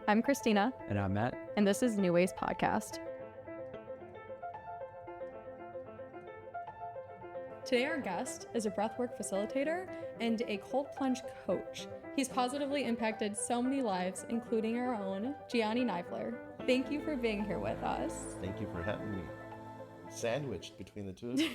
I'm Christina. And I'm Matt. And this is New Ways Podcast. Today our guest is a breathwork facilitator and a cold plunge coach. He's positively impacted so many lives, including our own, Gianni Neiviller. Thank you for being here with us. Thank you for having me. Sandwiched between the two of you.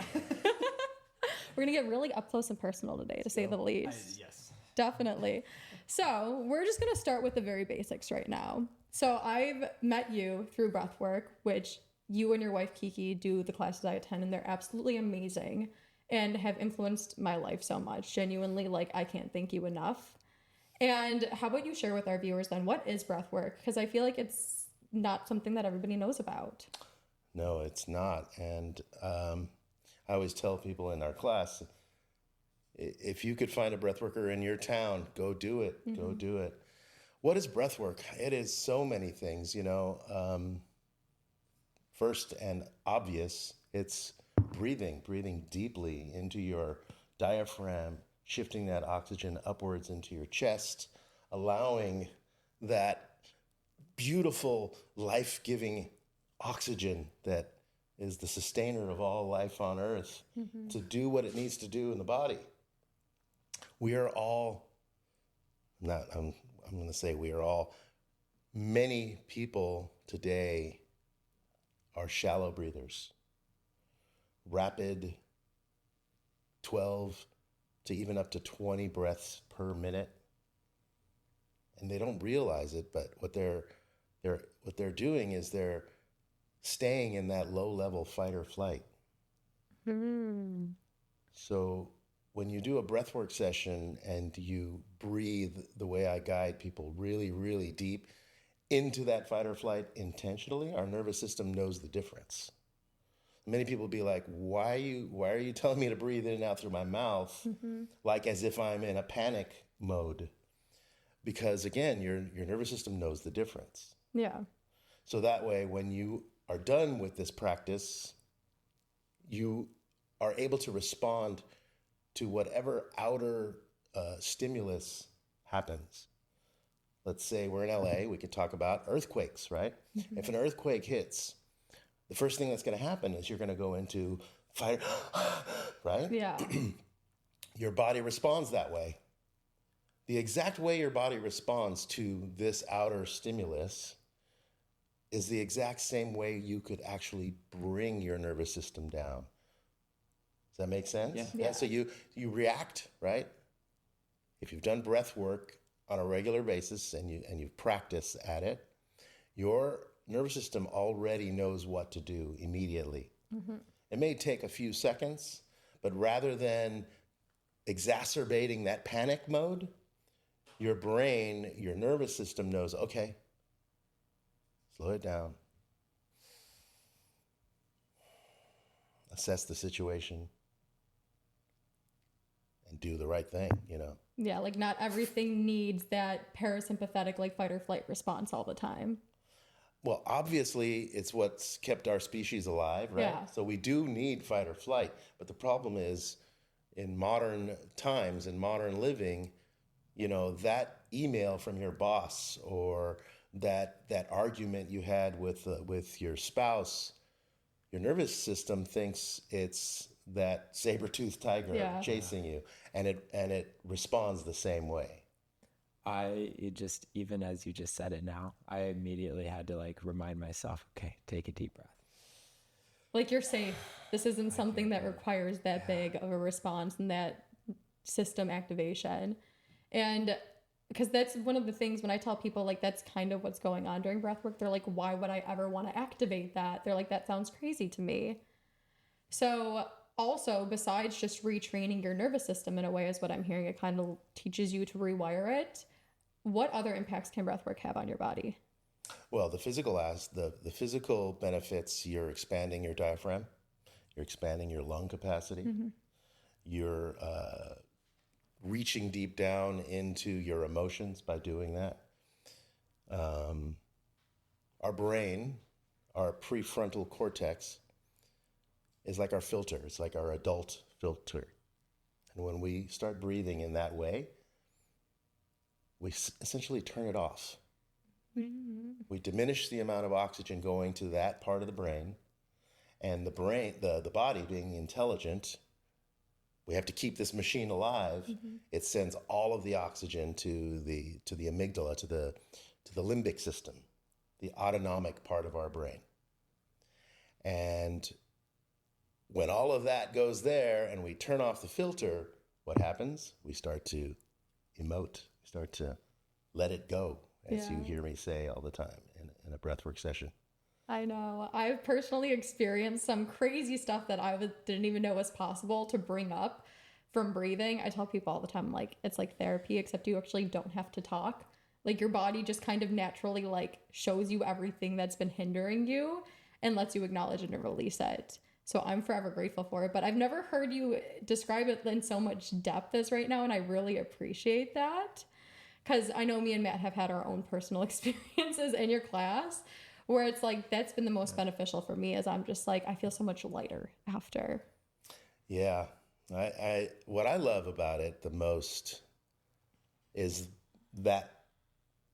We're going to get really up close and personal today, to say the least. Yes. Definitely. So we're just going to start with the very basics right now. So I've met you through Breathwork, which you and your wife Kiki do the classes I attend, and they're absolutely amazing and have influenced my life so much. Genuinely, like, I can't thank you enough. And how about you share with our viewers then, what is Breathwork? Because I feel like it's not something that everybody knows about. No, it's not. And I always tell people in our class, if you could find a breathworker in your town, go do it. Mm-hmm. Go do it. What is breathwork? It is so many things, you know. First and obvious, it's breathing deeply into your diaphragm, shifting that oxygen upwards into your chest, allowing that beautiful, life-giving oxygen that is the sustainer of all life on earth to do what it needs to do in the body. We are all, I'm going to say we are all, many people today are shallow breathers. Rapid 12 to even up to 20 breaths per minute. And they don't realize it, but what they're doing is they're staying in that low level fight or flight. So when you do a breathwork session and you breathe the way I guide people really, really deep into that fight or flight intentionally, our nervous system knows the difference. Many people be like, why are you telling me to breathe in and out through my mouth? Like as if I'm in a panic mode. Because again, your nervous system knows the difference. Yeah. So that way, when you are done with this practice, you are able to respond to whatever outer stimulus happens. Let's say we're in LA, we could talk about earthquakes, right? If an earthquake hits, the first thing that's going to happen is you're going to go into fight, right? Yeah. Your body responds that way. The exact way your body responds to this outer stimulus is the exact same way you could actually bring your nervous system down. Does that make sense? Yeah. So you react, right? If you've done breath work on a regular basis and you've practiced at it, your nervous system already knows what to do immediately. It may take a few seconds, but rather than exacerbating that panic mode, your brain, your nervous system knows, okay, slow it down. Assess the situation and do the right thing, you know? Yeah, like not everything needs that parasympathetic, like fight or flight response all the time. Well, obviously, it's what's kept our species alive, right? Yeah. So we do need fight or flight. But the problem is, in modern times, in modern living, you know, that email from your boss or that argument you had with your spouse, your nervous system thinks it's that saber-toothed tiger chasing you, and it responds the same way. Even as you just said it now, I immediately had to like remind myself, okay, take a deep breath. Like you're safe. This isn't something that requires that big of a response and that system activation. And because that's one of the things when I tell people, like, that's kind of what's going on during breath work. They're like, why would I ever want to activate that? They're like, that sounds crazy to me. So also, besides just retraining your nervous system in a way is what I'm hearing, it kind of teaches you to rewire it. What other impacts can breathwork have on your body? Well, the physical benefits, you're expanding your diaphragm, you're expanding your lung capacity, you're reaching deep down into your emotions by doing that. Our brain, our prefrontal cortex, is like our filter. It's like our adult filter. And when we start breathing in that way, we essentially turn it off. We diminish the amount of oxygen going to that part of the brain, and the brain, the body being intelligent, we have to keep this machine alive. It sends all of the oxygen to the amygdala, to the limbic system, the autonomic part of our brain. And when all of that goes there and we turn off the filter, what happens? We start to emote, start to let it go, as you hear me say all the time in a breathwork session. I know. I've personally experienced some crazy stuff that I didn't even know was possible to bring up from breathing. I tell people all the time, like, it's like therapy, except you actually don't have to talk. Like, your body just kind of naturally, like, shows you everything that's been hindering you and lets you acknowledge it and release it. So I'm forever grateful for it. But I've never heard you describe it in so much depth as right now, and I really appreciate that. Because I know me and Matt have had our own personal experiences in your class where it's like, that's been the most beneficial for me, as I'm just like, I feel so much lighter after. Yeah. I what I love about it the most is that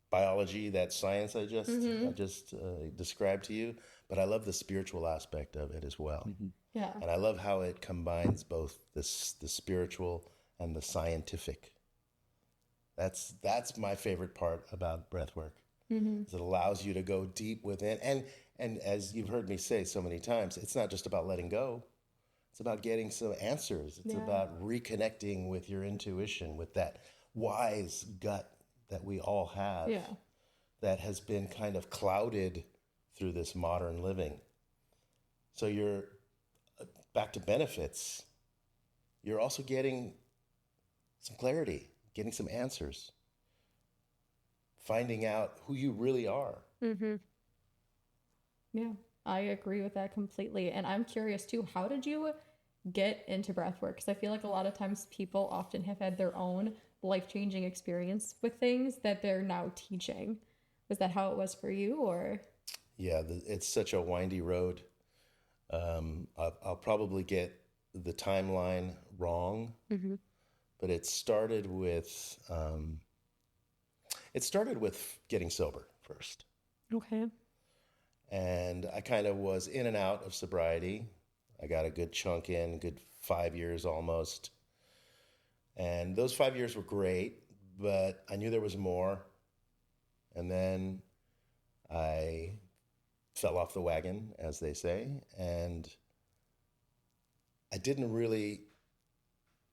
biology, that science I just described to you, but I love the spiritual aspect of it as well. Yeah. And I love how it combines both the spiritual and the scientific. That's my favorite part about breathwork. It allows you to go deep within, and as you've heard me say so many times, it's not just about letting go. It's about getting some answers. It's about reconnecting with your intuition, with that wise gut that we all have, that has been kind of clouded through this modern living. So you're back to benefits. You're also getting some clarity, getting some answers, finding out who you really are. Yeah, I agree with that completely. And I'm curious too, how did you get into breathwork? Because I feel like a lot of times people often have had their own life-changing experience with things that they're now teaching. Was that how it was for you, or? Yeah, it's such a windy road. I'll probably get the timeline wrong, but it started with getting sober first. Okay. And I kind of was in and out of sobriety. I got a good chunk in, good 5 years almost. And those 5 years were great, but I knew there was more. And then I fell off the wagon, as they say, and I didn't really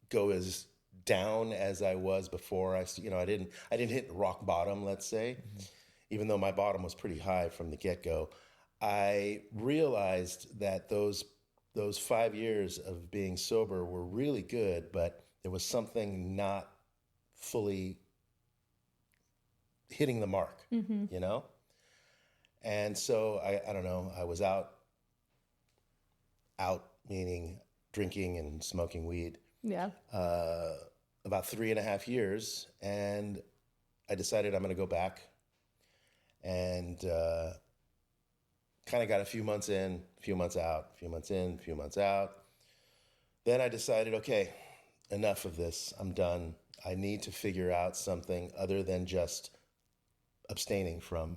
go as down as I was before. I didn't hit rock bottom, let's say, even though my bottom was pretty high from the get-go. I realized that those 5 years of being sober were really good, but there was something not fully hitting the mark, you know? And so I don't know, I was out meaning drinking and smoking weed. Yeah. About 3.5 years, and I decided I'm going to go back, and kind of got a few months in, a few months out, a few months in, a few months out. Then I decided, okay, enough of this. I'm done. I need to figure out something other than just abstaining from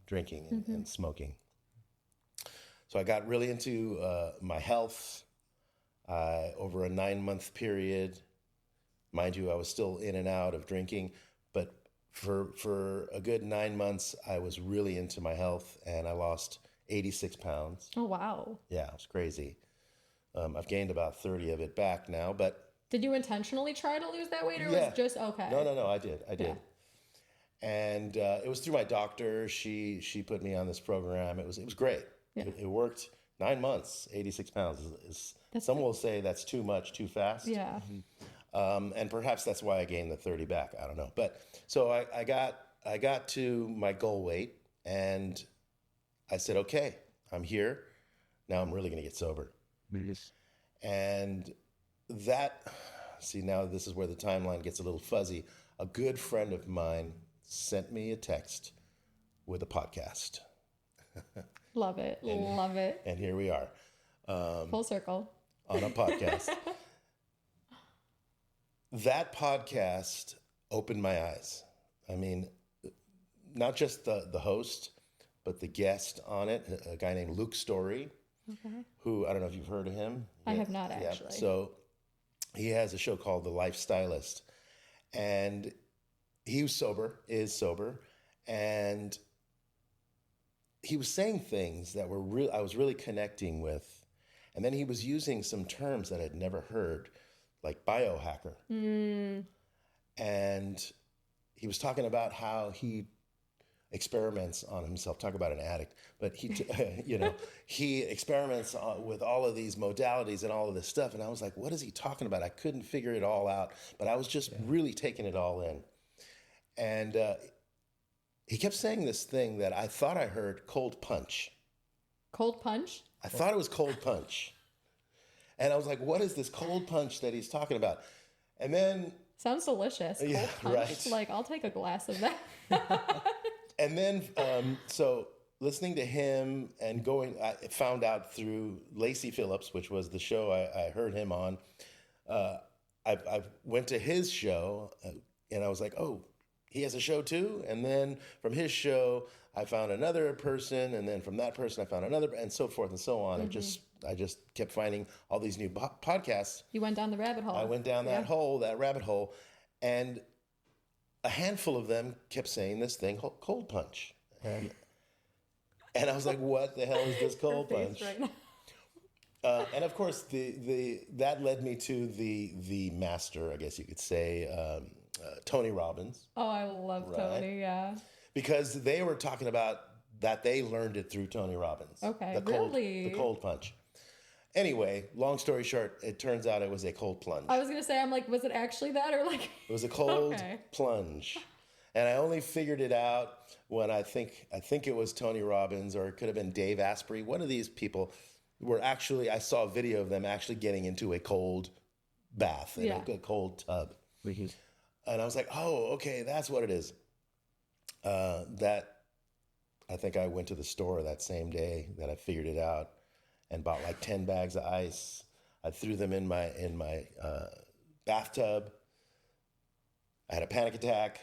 drinking and smoking. So I got really into my health over a 9-month period. Mind you, I was still in and out of drinking, but for a good 9 months, I was really into my health, and I lost 86 pounds. Oh, wow. Yeah, it was crazy. I've gained about 30 of it back now, but... Did you intentionally try to lose that weight, or was it just okay? No, I did. Yeah. And it was through my doctor. She put me on this program. It was great. Yeah. It worked. 9 months, 86 pounds. Some will say that's too much, too fast. Yeah. And perhaps that's why I gained the 30 back. I don't know. But so I got to my goal weight, and I said, okay, I'm here. Now I'm really going to get sober. Yes. And now this is where the timeline gets a little fuzzy. A good friend of mine sent me a text with a podcast. Love it. Love it. And here we are. Full circle. On a podcast. That podcast opened my eyes. I mean, not just the host, but the guest on it, a guy named Luke Story, who I don't know if you've heard of him. I have not actually. So he has a show called The Lifestylist, and he is sober, and he was saying things that were I was really connecting with, and then he was using some terms that I'd never heard, like biohacker, and he was talking about how he experiments on himself. Talk about an addict, but he experiments with all of these modalities and all of this stuff. And I was like, what is he talking about? I couldn't figure it all out, but I was just really taking it all in. And he kept saying this thing that I thought I heard, cold punch. Cold punch? I thought it was cold punch. And I was like, what is this cold punch that he's talking about? And then... Sounds delicious. Cold punch. Right. Like, I'll take a glass of that. And then, so listening to him and I found out through Lacey Phillips, which was the show I heard him on. I went to his show and I was like, oh, he has a show too? And then from his show, I found another person. And then from that person, I found another, and so forth and so on. I just kept finding all these new podcasts. You went down the rabbit hole. I went down that rabbit hole. And a handful of them kept saying this thing, cold punch. And I was like, what the hell is this cold punch? Right now. And of course, that led me to the master, I guess you could say, Tony Robbins. Oh, I love Tony, yeah. Because they were talking about that they learned it through Tony Robbins. Okay, the cold punch. Anyway, long story short, it turns out it was a cold plunge. I was going to say, I'm like, was it actually that or like... It was a cold plunge. And I only figured it out when I think it was Tony Robbins, or it could have been Dave Asprey. One of these people were actually, I saw a video of them actually getting into a cold bath, a cold tub. And I was like, oh, okay, that's what it is. That I think I went to the store that same day that I figured it out and bought like 10 bags of ice. I threw them in my bathtub. I had a panic attack.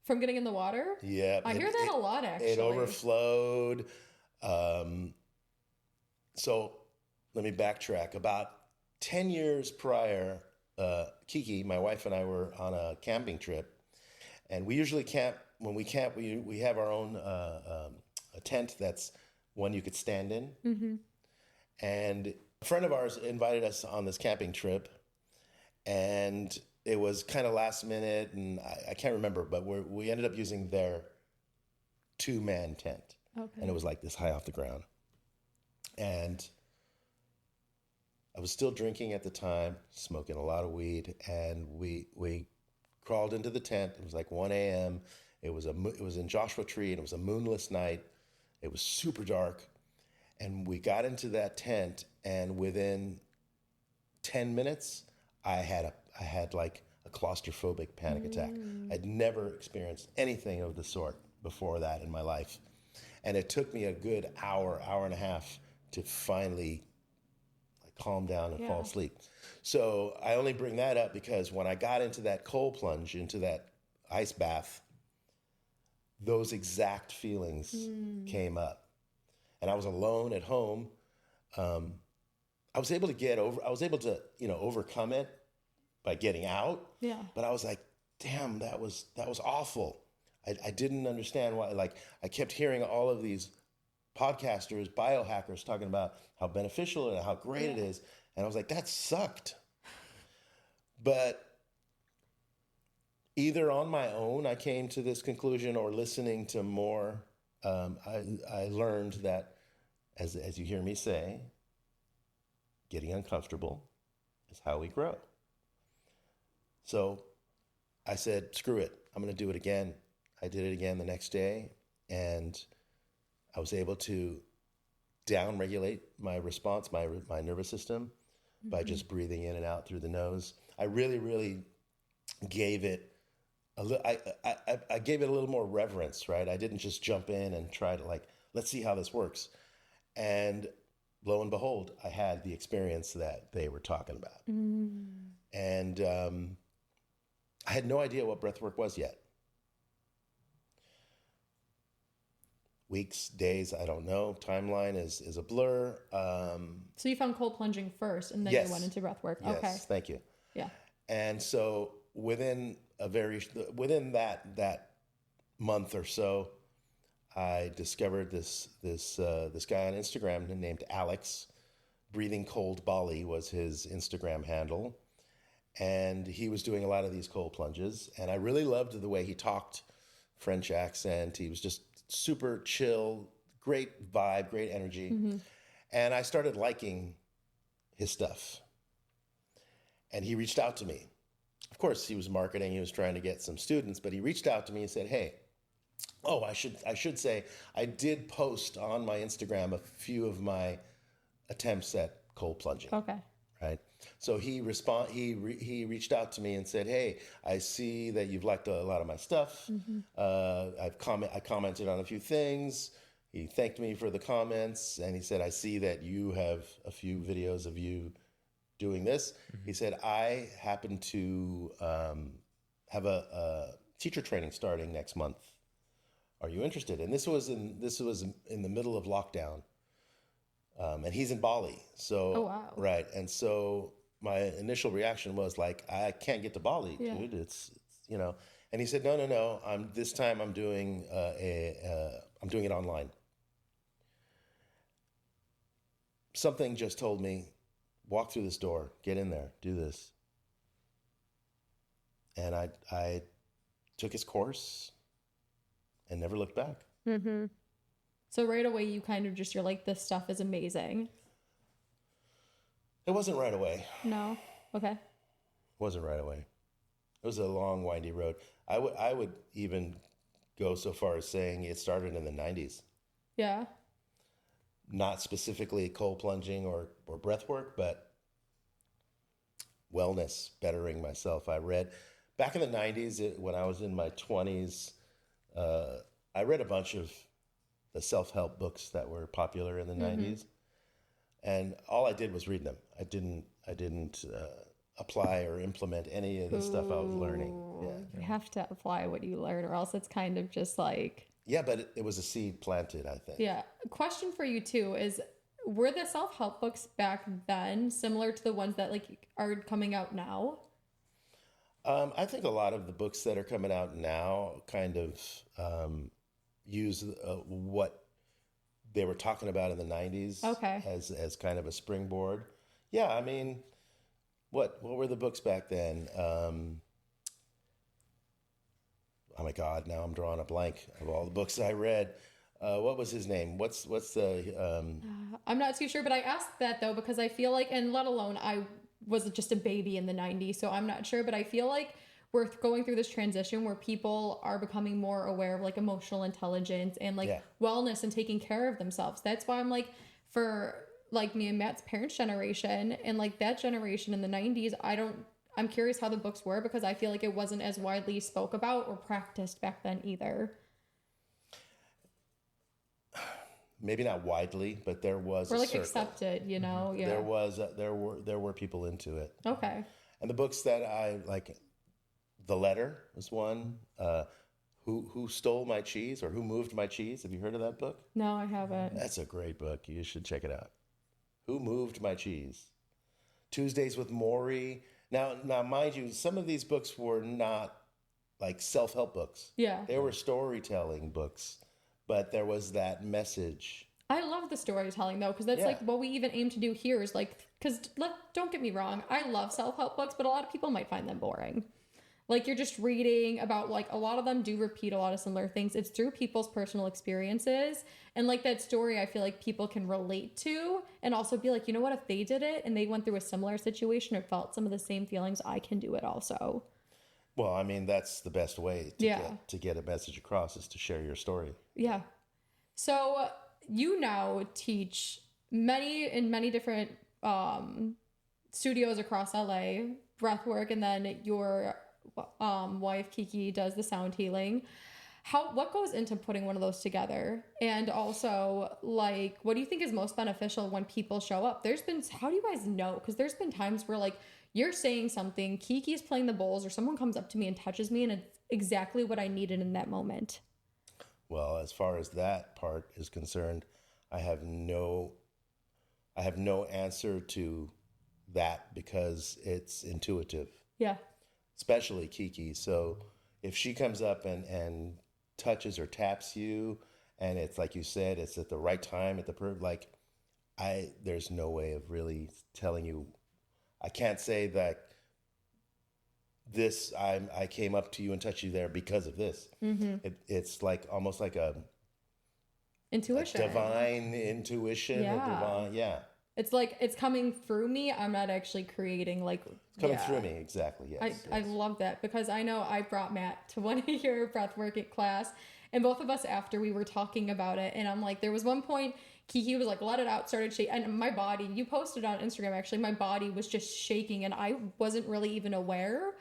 From getting in the water? Yeah. I hear that a lot, actually. It overflowed. So let me backtrack. About 10 years prior, Kiki, my wife, and I were on a camping trip. And we usually camp. When we camp, we have our own a tent that's one you could stand in. Mm-hmm. And a friend of ours invited us on this camping trip, and it was kind of last minute, and I can't remember, but we ended up using their 2-man tent. Okay. And it was like this high off the ground. And I was still drinking at the time, smoking a lot of weed, and we crawled into the tent. It was like 1 a.m. It was in Joshua Tree, and it was a moonless night. It was super dark. And we got into that tent, and within 10 minutes, I had like a claustrophobic panic attack. I'd never experienced anything of the sort before that in my life. And it took me a good hour and a half to finally calm down and fall asleep. So I only bring that up because when I got into that cold plunge, into that ice bath, those exact feelings came up. And I was alone at home. I was able to overcome it by getting out. Yeah. But I was like, damn, that was awful. I didn't understand why. Like, I kept hearing all of these podcasters, biohackers talking about how beneficial and how great it is. And I was like, that sucked. But either on my own, I came to this conclusion, or listening to more, I learned that, as you hear me say, getting uncomfortable is how we grow. So I said, screw it. I'm going to do it again. I did it again the next day, and I was able to down-regulate my response, my nervous system, by just breathing in and out through the nose. I really, really gave it I gave it a little more reverence, right? I didn't just jump in and try to let's see how this works. And lo and behold, I had the experience that they were talking about. And I had no idea what breathwork was yet. weeks, days, I don't know. Timeline is a blur. So you found cold plunging first, and then Yes. you went into breath work. Yes, Okay. thank you. Yeah. And so within that month or so, I discovered this guy on Instagram named Alex. Breathing Cold Bali was his Instagram handle, and he was doing a lot of these cold plunges. And I really loved the way he talked, French accent. He was just super chill, great vibe, great energy. And I started liking his stuff. And he reached out to me. Of course, he was marketing. He was trying to get some students, but he reached out to me and said, "Hey, oh, I should say I did post on my Instagram a few of my attempts at cold plunging." Okay. Right. So he reached out to me and said, "Hey, I see that you've liked a lot of my stuff. I commented on a few things." He thanked me for the comments, and he said, "I see that you have a few videos of you doing this." He said, "I happen to have a teacher training starting next month. Are you interested?" And this was in the middle of lockdown. And he's in Bali. So, Oh, wow. Right. And so my initial reaction was like, I can't get to Bali, dude. It's, and he said, no. This time I'm doing I'm doing it online. Something just told me, walk through this door, get in there, do this. And I took his course and never looked back. So right away, you kind of you're like, this stuff is amazing. It wasn't right away. No? Okay. It wasn't right away. It was a long, windy road. I would even go so far as saying it started in the 90s. Yeah. Not specifically cold plunging or breath work, but wellness, bettering myself. I read, back in the 90s, when I was in my 20s, I read a bunch of the self-help books that were popular in the 90s. And all I did was read them. I didn't apply or implement any of the stuff I was learning. Yeah. You have to apply what you learn, or else it's kind of just like... Yeah, but it was a seed planted, I think. Yeah. Question for you, too, is were the self-help books back then similar to the ones that like are coming out now? I think a lot of the books that are coming out now kind of use what they were talking about in the 90s as kind of a springboard. Yeah, I mean, what were the books back then? Oh my God, now I'm drawing a blank of all the books I read. What was his name? What's the... I'm not too sure, but I asked that though because I feel like, and let alone I was just a baby in the 90s, so I'm not sure, but I feel like we're going through this transition where people are becoming more aware of like emotional intelligence and like wellness and taking care of themselves. That's why I'm like, for like me and Matt's parents' generation and like that generation in the 90s, I'm curious how the books were because I feel like it wasn't as widely spoke about or practiced back then either. Maybe not widely, but there was or like accepted, you know. Yeah, there were people into it. Okay. And the books that I like, The Letter was one. Who Stole My Cheese or Who Moved My Cheese? Have you heard of that book? No, I haven't. That's a great book. You should check it out. Who Moved My Cheese? Tuesdays with Maury. Now, mind you, some of these books were not like self-help books. Yeah. They were storytelling books, but there was that message. I love the storytelling though, because that's like what we even aim to do here is like, because don't get me wrong, I love self-help books, but a lot of people might find them boring. Like you're just reading about like a lot of them do repeat a lot of similar things. It's through people's personal experiences. And like that story, I feel like people can relate to and also be like, you know what, if they did it and they went through a similar situation or felt some of the same feelings, I can do it also. Well, I mean, that's the best way to get a message across is to share your story. Yeah. So you now teach in many different studios across LA, breathwork, and then your wife Kiki does the sound healing. What goes into putting one of those together? And also, like, what do you think is most beneficial when people show up? How do you guys know? Because there's been times where like you're saying something, Kiki's playing the bowls, or someone comes up to me and touches me, and it's exactly what I needed in that moment. Well, as far as that part is concerned, I have no answer to that because it's intuitive, Yeah. especially Kiki. So if she comes up and touches or taps you, and it's like you said, it's at the right time at the like there's no way of really telling you. I can't say that I came up to you and touched you there because of this. It's like almost like a Intuition. divine intuition, Yeah. or divine, yeah. It's like it's coming through me. I'm not actually creating like It's coming through me, exactly. Yes, I love that because I know I brought Matt to one of your breathwork class, and both of us after we were talking about it, and I'm like, there was one point Kiki was like, let it out, started shaking, and my body, you posted on Instagram actually, my body was just shaking, and I wasn't really even aware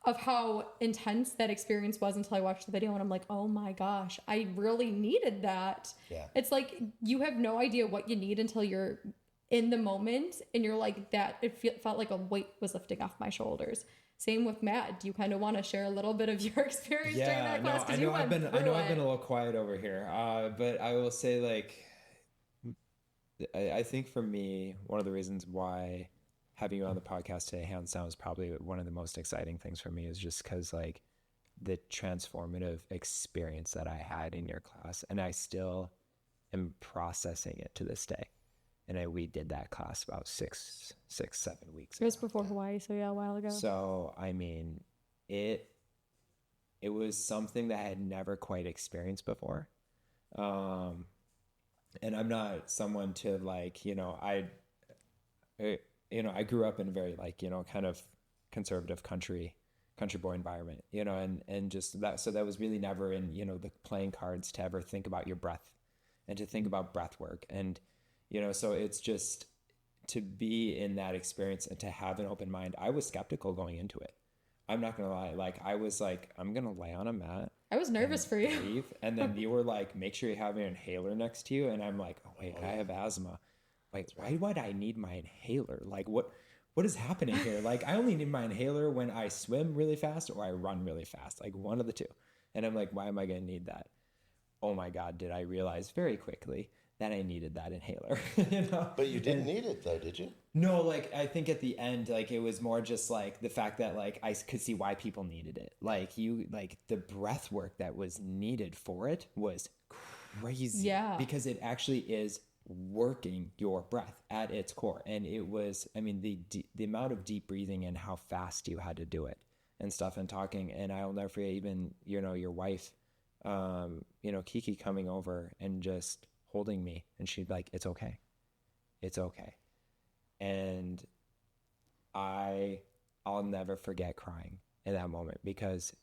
of how intense that experience was until I watched the video, and I'm like, oh my gosh, I really needed that. Yeah. It's like you have no idea what you need until you're in the moment and you're like that. Felt like a weight was lifting off my shoulders. Same with Matt. Do you kind of want to share a little bit of your experience during that class? I know I've been a little quiet over here, but I will say, like, I think for me, one of the reasons why having you on the podcast today, hands down, is probably one of the most exciting things for me, is just because, like, the transformative experience that I had in your class, and I still am processing it to this day. And we did that class about 6, 7 weeks ago. It was before Hawaii, so yeah, a while ago. So, I mean, it was something that I had never quite experienced before. And I'm not someone to, like, I grew up in a very, like, kind of conservative country boy environment, and just that. So that was really never in, the playing cards to ever think about your breath and to think about breath work. And, so it's just to be in that experience and to have an open mind. I was skeptical going into it. I'm not going to lie. Like, I was like, I'm going to lay on a mat. I was nervous for you. And then you were like, make sure you have an inhaler next to you. And I'm like, oh, wait, I have asthma. Like, why would I need my inhaler? Like, what is happening here? Like, I only need my inhaler when I swim really fast or I run really fast, like one of the two. And I'm like, why am I going to need that? Oh my God, did I realize very quickly that I needed that inhaler, But you didn't need it though, did you? No, like, I think at the end, like, it was more just like the fact that, like, I could see why people needed it. Like, the breath work that was needed for it was crazy. Yeah. Because it actually is working your breath at its core. And it was, I mean, the amount of deep breathing and how fast you had to do it and stuff and talking. And I'll never forget even, your wife, Kiki coming over and just holding me, and she'd be like, it's okay. It's okay. And I'll never forget crying in that moment because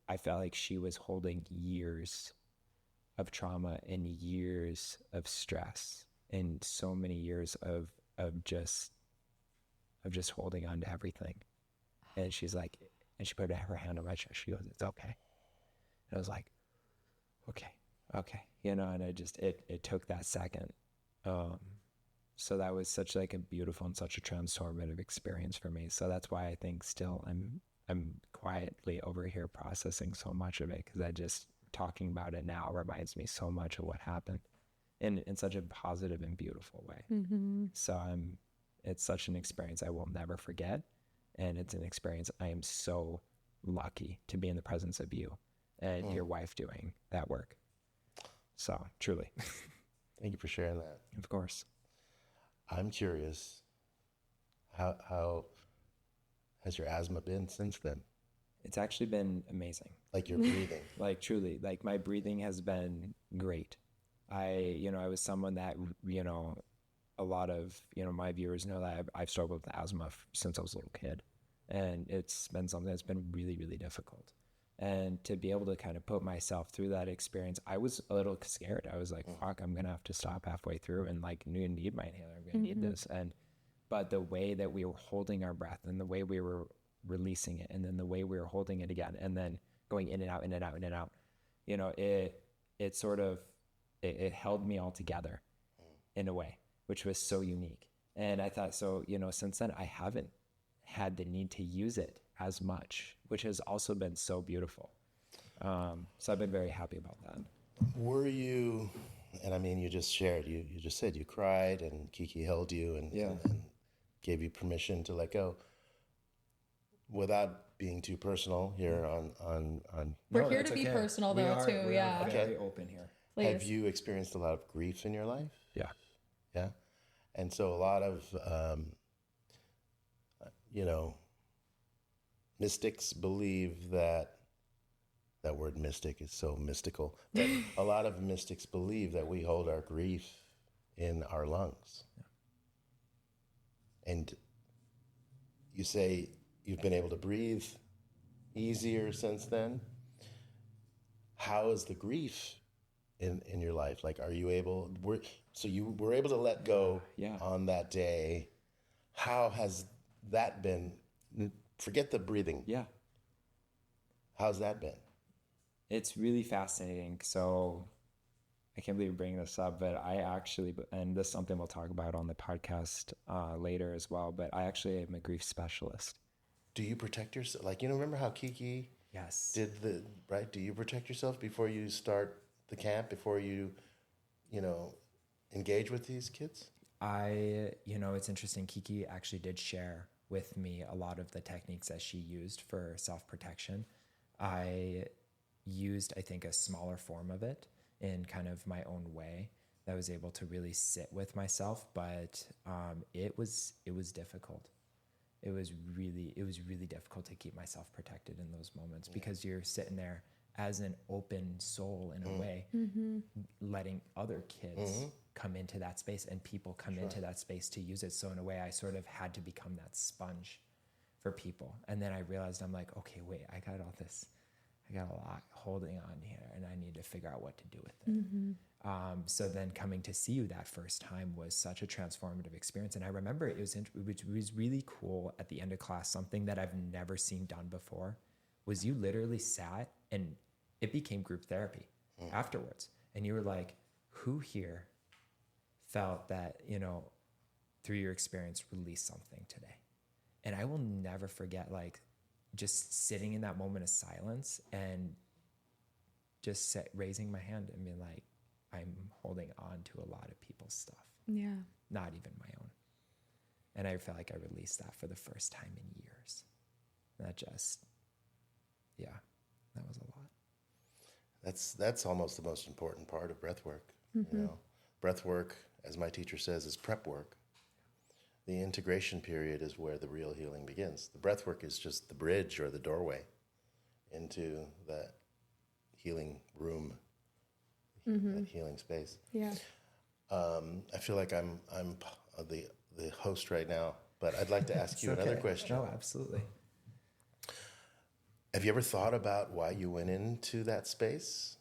I felt like she was holding years of trauma and years of stress and so many years of just holding on to everything. And she's like, and she put her hand on my chest. She goes, it's okay. And I was like, okay. And it took that second. So that was such like a beautiful and such a transformative experience for me. So that's why I think still I'm quietly over here processing so much of it, because I just talking about it now reminds me so much of what happened in such a positive and beautiful way. Mm-hmm. So it's such an experience I will never forget. And it's an experience I am so lucky to be in the presence of you and your wife doing that work. So truly. Thank you for sharing that. Of course. I'm curious, how has your asthma been since then? It's actually been amazing. Like your breathing? Like truly, like my breathing has been great. I was someone that, a lot of, my viewers know that I've struggled with asthma since I was a little kid. And it's been something that's been really, really difficult. And to be able to kind of put myself through that experience, I was a little scared. I was like, fuck, I'm going to have to stop halfway through and like need my inhaler. I'm going to need this. But the way that we were holding our breath and the way we were releasing it and then the way we were holding it again and then going in and out, in and out, in and out, it sort of, it held me all together in a way, which was so unique. And I thought, so, since then I haven't had the need to use it as much, which has also been so beautiful. So I've been very happy about that. Were you, and I mean, you just shared, you just said you cried and Kiki held you and gave you permission to let go. Without being too personal here on We're here to be personal though too. We Yeah. are very open here. Please. have you experienced a lot of grief in your life? Yeah. Yeah. And so a lot of, mystics believe that word mystic is so mystical, but a lot of mystics believe that we hold our grief in our lungs. Yeah. And you say you've been able to breathe easier since then. How is the grief in your life? Like, are you able, so you were able to let go on that day. How has that been? Forget the breathing. Yeah. How's that been? It's really fascinating. So I can't believe you're bringing this up, but I actually, and this is something we'll talk about on the podcast later as well, but I actually am a grief specialist. Do you protect yourself? Like, remember how Kiki did right? Do you protect yourself before you start the camp, before you, engage with these kids? It's interesting. Kiki actually did share with me a lot of the techniques that she used for self-protection. I used, I think, a smaller form of it in kind of my own way that was able to really sit with myself, but it was difficult. It was really difficult to keep myself protected in those moments because you're sitting there as an open soul in a way, letting other kids come into that space and people come into that space to use it. So in a way, I sort of had to become that sponge for people. And then I realized, I'm like, okay, wait, I got all this. I got a lot holding on here and I need to figure out what to do with it. So then coming to see you that first time was such a transformative experience. And I remember it was really cool at the end of class. Something that I've never seen done before was you literally sat and it became group therapy afterwards. And you were like, who here felt that, through your experience, release something today? And I will never forget, like, just sitting in that moment of silence and just raising my hand and being like, I'm holding on to a lot of people's stuff. Yeah. Not even my own. And I felt like I released that for the first time in years. And that just, that was a lot. That's almost the most important part of breath work. Breath work, as my teacher says, is prep work. The integration period is where the real healing begins. The breath work is just the bridge or the doorway into that healing room, that healing space. Yeah. I feel like I'm the host right now, but I'd like to ask you another question. No, absolutely. Have you ever thought about why you went into that space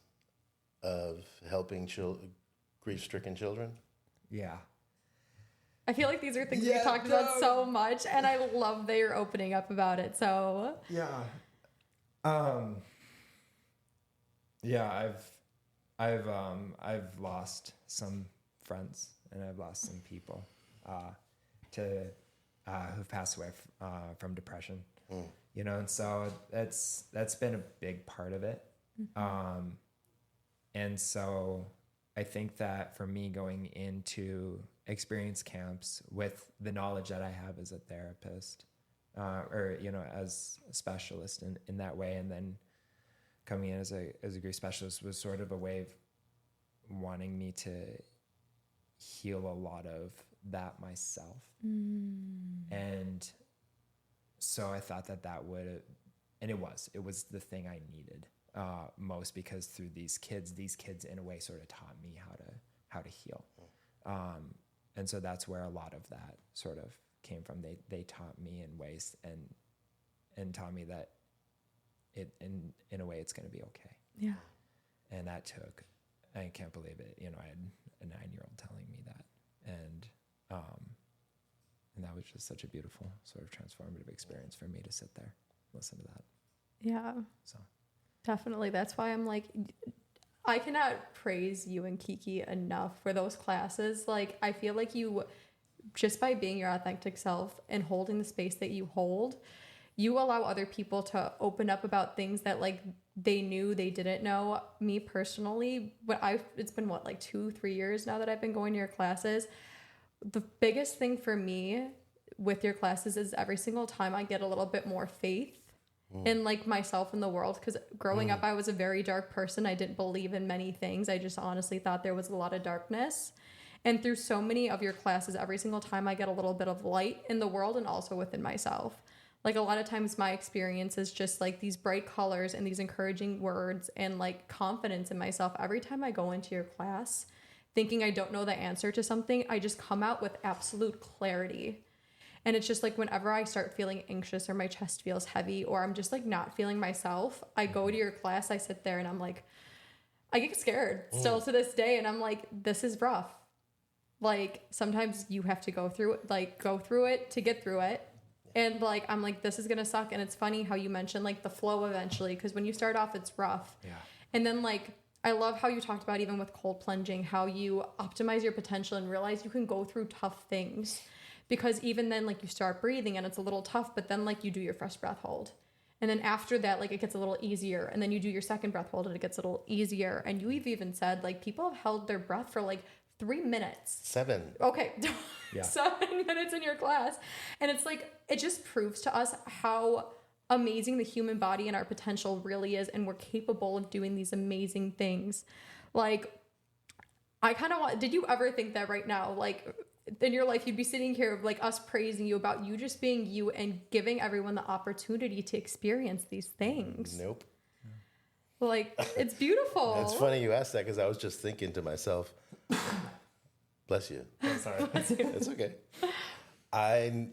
of helping grief-stricken children? Yeah. I feel like these are things we talked about so much, and I love that you're opening up about it. So I've lost some friends and I've lost some people who've passed away from depression. And so that's been a big part of it. And so I think that for me going into experience camps with the knowledge that I have as a therapist, or as a specialist in that way, and then coming in as a grief specialist was sort of a way of wanting me to heal a lot of that myself. And so I thought that would, and it was the thing I needed most, because through these kids in a way sort of taught me how to heal. And so that's where a lot of that sort of came from. They taught me in ways and taught me that in a way it's going to be okay. Yeah. And that took, I can't believe it. I had a 9-year-old telling me that. And that was just such a beautiful sort of transformative experience for me to sit there, listen to that. Yeah. So definitely. That's why I'm like, I cannot praise you and Kiki enough for those classes. Like, I feel like you, just by being your authentic self and holding the space that you hold, you allow other people to open up about things that like they knew, they didn't know. Me personally, it's been what, like 2-3 years now that I've been going to your classes. The biggest thing for me with your classes is every single time I get a little bit more faith in like myself and the world, because growing up I was a very dark person. I didn't believe in many things. I just honestly thought there was a lot of darkness. And through so many of your classes, every single time I get a little bit of light in the world and also within myself. Like a lot of times my experience is just like these bright colors and these encouraging words and like confidence in myself. Every time I go into your class thinking I don't know the answer to something, I just come out with absolute clarity. And it's just like whenever I start feeling anxious or my chest feels heavy or I'm just like not feeling myself, I go to your class, I sit there and I'm like, I get scared still to this day. And I'm like, this is rough. Like sometimes you have to go through it to get through it. And like, I'm like, this is going to suck. And it's funny how you mentioned like the flow eventually, because when you start off, it's rough. Yeah. And then like, I love how you talked about even with cold plunging, how you optimize your potential and realize you can go through tough things. Because even then, like you start breathing and it's a little tough, but then like you do your first breath hold. And then after that, like it gets a little easier. And then you do your second breath hold and it gets a little easier. And you've even said like people have held their breath for like 3 minutes. 7. Okay. Yeah. 7 minutes in your class. And it's like, it just proves to us how amazing the human body and our potential really is. And we're capable of doing these amazing things. Like, I kind of did you ever think that right now, like in your life, you'd be sitting here like us praising you about you just being you and giving everyone the opportunity to experience these things? Nope. Like, it's beautiful. It's funny you asked that because I was just thinking to myself, bless you. I'm sorry. It's okay. I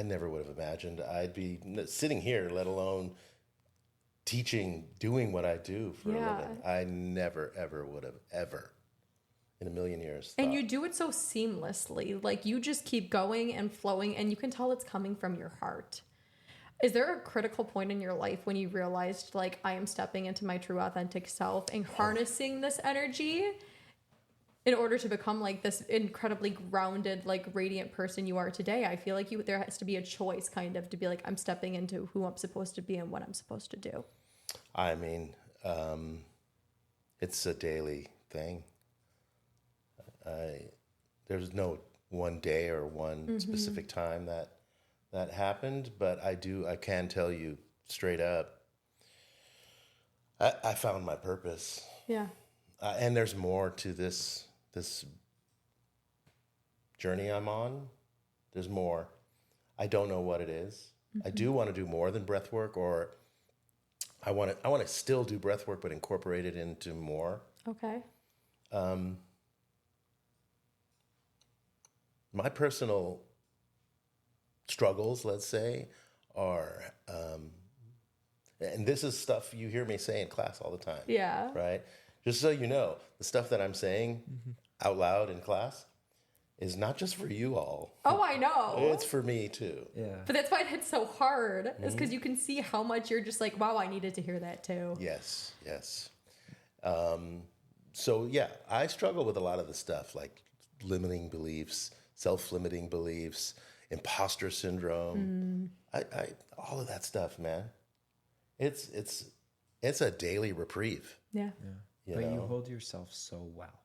never would have imagined I'd be sitting here, let alone teaching, doing what I do for a living. I never, ever would have, ever in a million years thought. And you do it so seamlessly. Like, you just keep going and flowing, and you can tell it's coming from your heart. Is there a critical point in your life when you realized, like, I am stepping into my true authentic self and harnessing this energy in order to become like this incredibly grounded, like radiant person you are today? I feel like there has to be a choice kind of to be like, I'm stepping into who I'm supposed to be and what I'm supposed to do. I mean, it's a daily thing. There's no one day or one specific time that happened, but I can tell you straight up, I found my purpose. Yeah. And there's more to this journey I'm on. There's more. I don't know what it is. I do want to do more than breath work, or I want to still do breath work, but incorporate it into more. Okay. My personal struggles, let's say, are, and this is stuff you hear me say in class all the time. Yeah. Right? Just so you know, the stuff that I'm saying out loud in class is not just for you all. Oh, I know. It's for me too. Yeah. But that's why it hits so hard, is because you can see how much you're just like, wow, I needed to hear that too. Yes. So yeah, I struggle with a lot of the stuff like limiting beliefs, self-limiting beliefs, imposter syndrome. I all of that stuff, man. It's a daily reprieve. Yeah. But you hold yourself so well.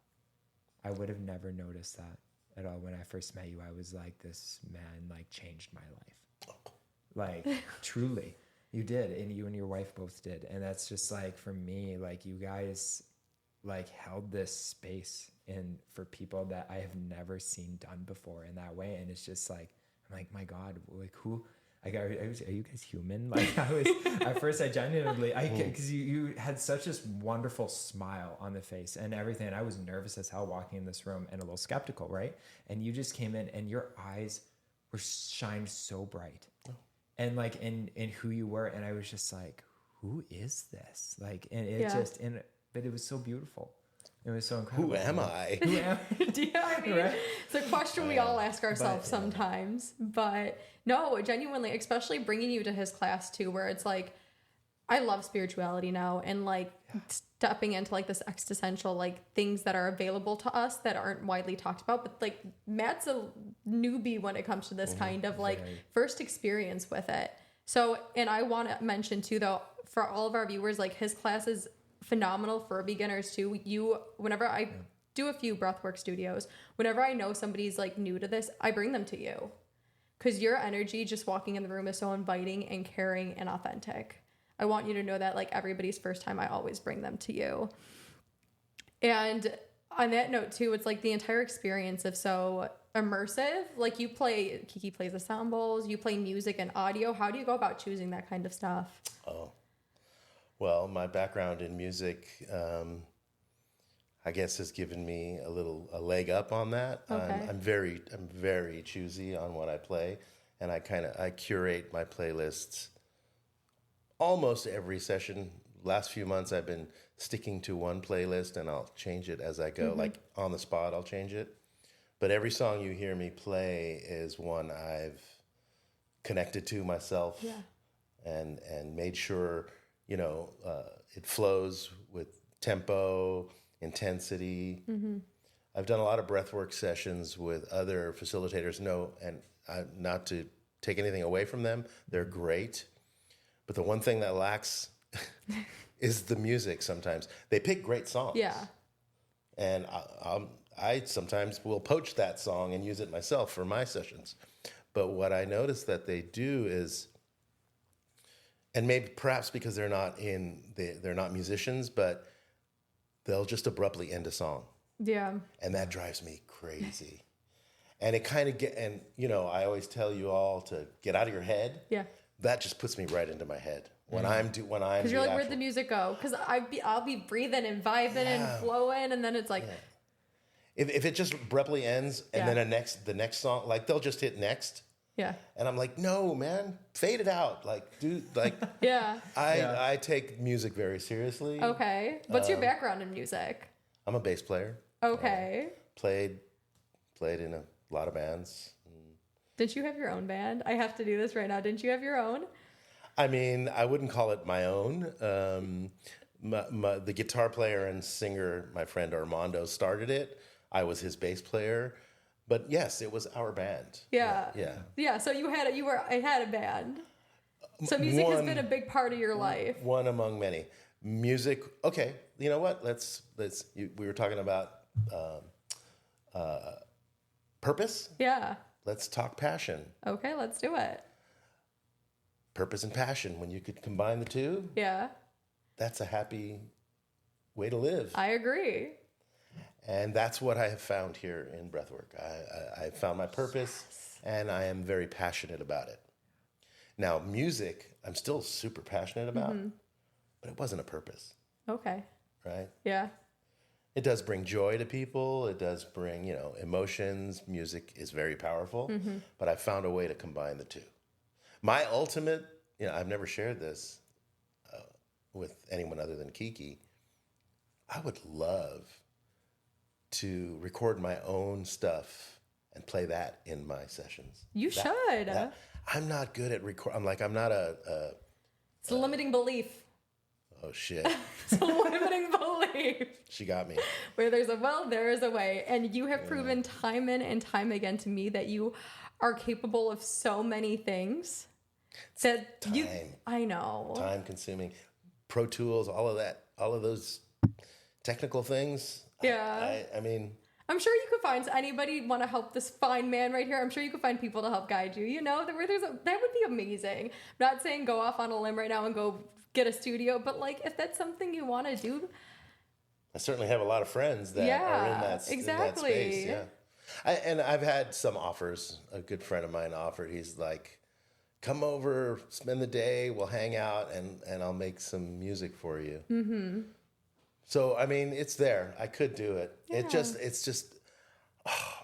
I would have never noticed that at all. When I first met you, I was like, this man like changed my life. Like truly, you did. And you and your wife both did. And that's just like, for me, like you guys like held this space in for people that I have never seen done before in that way. And it's just like, I'm like, my God, like who, like, are you guys human? Like I was, at first I genuinely, cause you had such this wonderful smile on the face and everything. And I was nervous as hell walking in this room and a little skeptical. Right. And you just came in and your eyes were shined so bright and like in who you were. And I was just like, who is this? Like, and it but it was so beautiful. It was so incredible. Who am I? Do you know what I mean? Right? It's a question we all ask ourselves sometimes. But no, genuinely, especially bringing you to his class too, where it's like, I love spirituality now, and like stepping into like this existential like things that are available to us that aren't widely talked about. But like Matt's a newbie when it comes to this kind of like first experience with it. So, and I want to mention too, though, for all of our viewers, like his class is phenomenal for beginners too. Whenever I do a few breathwork studios, whenever I know somebody's like new to this, I bring them to you. Because your energy just walking in the room is so inviting and caring and authentic. I want you to know that, like, everybody's first time, I always bring them to you. And on that note, too, it's like the entire experience is so immersive. Like, Kiki plays the sound bowls, you play music and audio. How do you go about choosing that kind of stuff? Oh, well, my background in music, I guess, has given me a leg up on that. Okay. I'm very choosy on what I play, and I curate my playlists almost every session. Last few months, I've been sticking to one playlist, and I'll change it as I go. Like on the spot, I'll change it. But every song you hear me play is one I've connected to myself, and made sure it flows with tempo, intensity. I've done a lot of breathwork sessions with other facilitators. Not to take anything away from them, they're great. But the one thing that lacks is the music. Sometimes they pick great songs. Yeah. And I sometimes will poach that song and use it myself for my sessions. But what I notice that they do is, and maybe perhaps because they're not musicians, but they'll just abruptly end a song. Yeah. And that drives me crazy. And it kind of I always tell you all to get out of your head. Yeah. That just puts me right into my head when because you're like, where'd the music go? Because I'll be breathing and vibing and flowing, and then it's like, if it just abruptly ends and then the next song, like they'll just hit next. Yeah. And I'm like, no, man, fade it out. Like, dude, like, I take music very seriously. Okay. What's your background in music? I'm a bass player. Okay. Played in a lot of bands. Didn't you have your own band? I have to do this right now. Didn't you have your own? I mean, I wouldn't call it my own. The guitar player and singer, my friend Armando, started it. I was his bass player. But yes, it was our band. Yeah. So I had a band. So music has been a big part of your life. One among many. Music. Okay. You know what? We were talking about purpose. Yeah. Let's talk passion. Okay, let's do it. Purpose and passion. When you could combine the two. Yeah. That's a happy way to live. I agree. And that's what I have found here in Breathwork. I found my purpose, and I am very passionate about it. Now, music, I'm still super passionate about, but it wasn't a purpose. Okay. Right? Yeah. It does bring joy to people. It does bring, emotions. Music is very powerful, but I found a way to combine the two. My ultimate, I've never shared this with anyone other than Kiki. I would love to record my own stuff and play that in my sessions. You should. I'm not good at I'm not it's a limiting belief. Oh, shit. It's a limiting belief. She got me. Where there's a will, there is a way. And you have proven time in and time again to me that you are capable of so many things. I know. Time consuming. Pro Tools, all of that, all of those technical things. Yeah. I mean, I'm sure you could find anybody want to help this fine man right here. I'm sure you could find people to help guide you. That would be amazing. I'm not saying go off on a limb right now and go get a studio, but like if that's something you want to do. I certainly have a lot of friends that are in that space. Yeah. And I've had some offers. A good friend of mine offered. He's like, come over, spend the day, we'll hang out, and I'll make some music for you. Mm-hmm. So, I mean, it's there. I could do it. Yeah. It's just,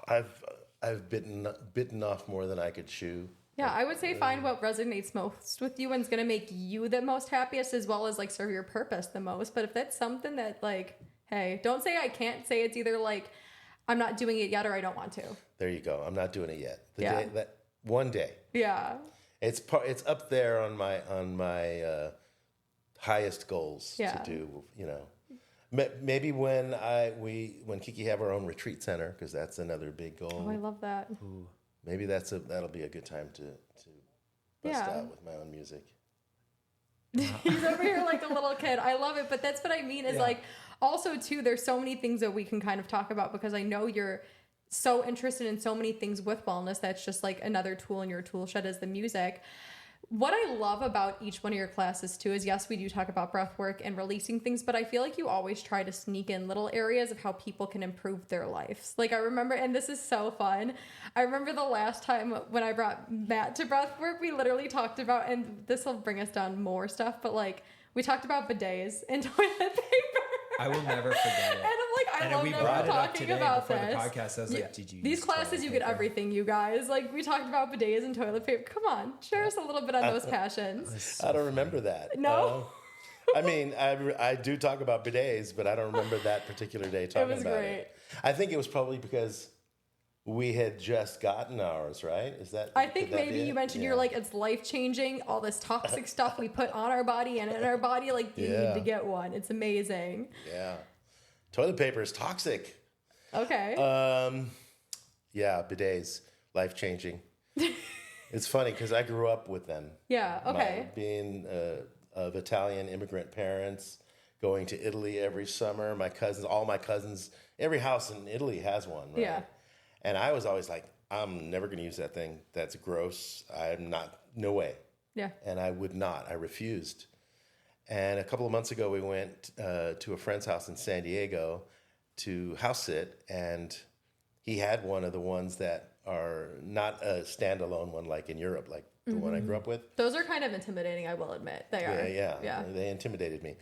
I've bitten off more than I could chew. Yeah, I would say find what resonates most with you and is going to make you the most happiest, as well as like serve your purpose the most. But if that's something that like, hey, don't say I can't. Say it's either like I'm not doing it yet or I don't want to. There you go. I'm not doing it yet. One day. Yeah. It's up there on my highest goals to do. Maybe when Kiki have our own retreat center, because that's another big goal. Oh, I love that. Ooh. Maybe that'll be a good time to bust out with my own music. He's over here like a little kid. I love it. But that's what I mean is like, also too, there's so many things that we can kind of talk about because I know you're so interested in so many things with wellness. That's just like another tool in your tool shed is the music. What I love about each one of your classes too is, yes, we do talk about breath work and releasing things, but I feel like you always try to sneak in little areas of how people can improve their lives. Like I remember, and this is so fun, I remember the last time when I brought Matt to breath work, we literally talked about, and this will bring us down more stuff, but like we talked about bidets and toilet paper. I will never forget it. And I'm like, I love we that brought we're it up talking today about before this. the podcast. I was like, did you These use classes, toilet you get paper? everything, you guys. Like, we talked about bidets and toilet paper. Come on, share us a little bit on those passions. I don't remember that. No? I mean, I do talk about bidets, but I don't remember that particular day talking was about great. it. I think it was probably because we had just gotten ours, right? Is that? I think could that maybe be it? you mentioned Yeah. you're like, it's life-changing, all this toxic stuff we put on our body and in our body, like, you need to get one. It's amazing. Yeah. Toilet paper is toxic. Okay. Yeah, bidets, life-changing. It's funny because I grew up with them. Yeah, okay. Being of Italian immigrant parents, going to Italy every summer. All my cousins, every house in Italy has one, right? Yeah. And I was always like, I'm never going to use that thing. That's gross. I'm not, no way. Yeah. And I would not. I refused. And a couple of months ago, we went to a friend's house in San Diego to house sit, and he had one of the ones that are not a standalone one like in Europe, like the one I grew up with. Those are kind of intimidating, I will admit. They are. Yeah. They intimidated me.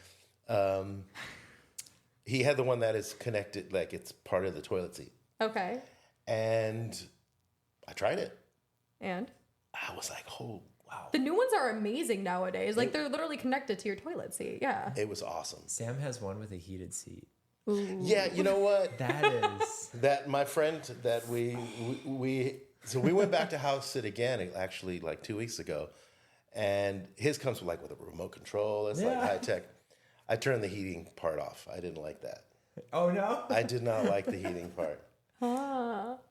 He had the one that is connected, like it's part of the toilet seat. Okay. And I tried it. And? I was like, oh, wow. The new ones are amazing nowadays. Like, they're literally connected to your toilet seat. Yeah. It was awesome. Sam has one with a heated seat. Ooh. Yeah, you know what? That is. That my friend that we went back to house sit again actually like 2 weeks ago, and his comes with a remote control. It's like high tech. I turned the heating part off. I didn't like that. Oh no! I did not like the heating part.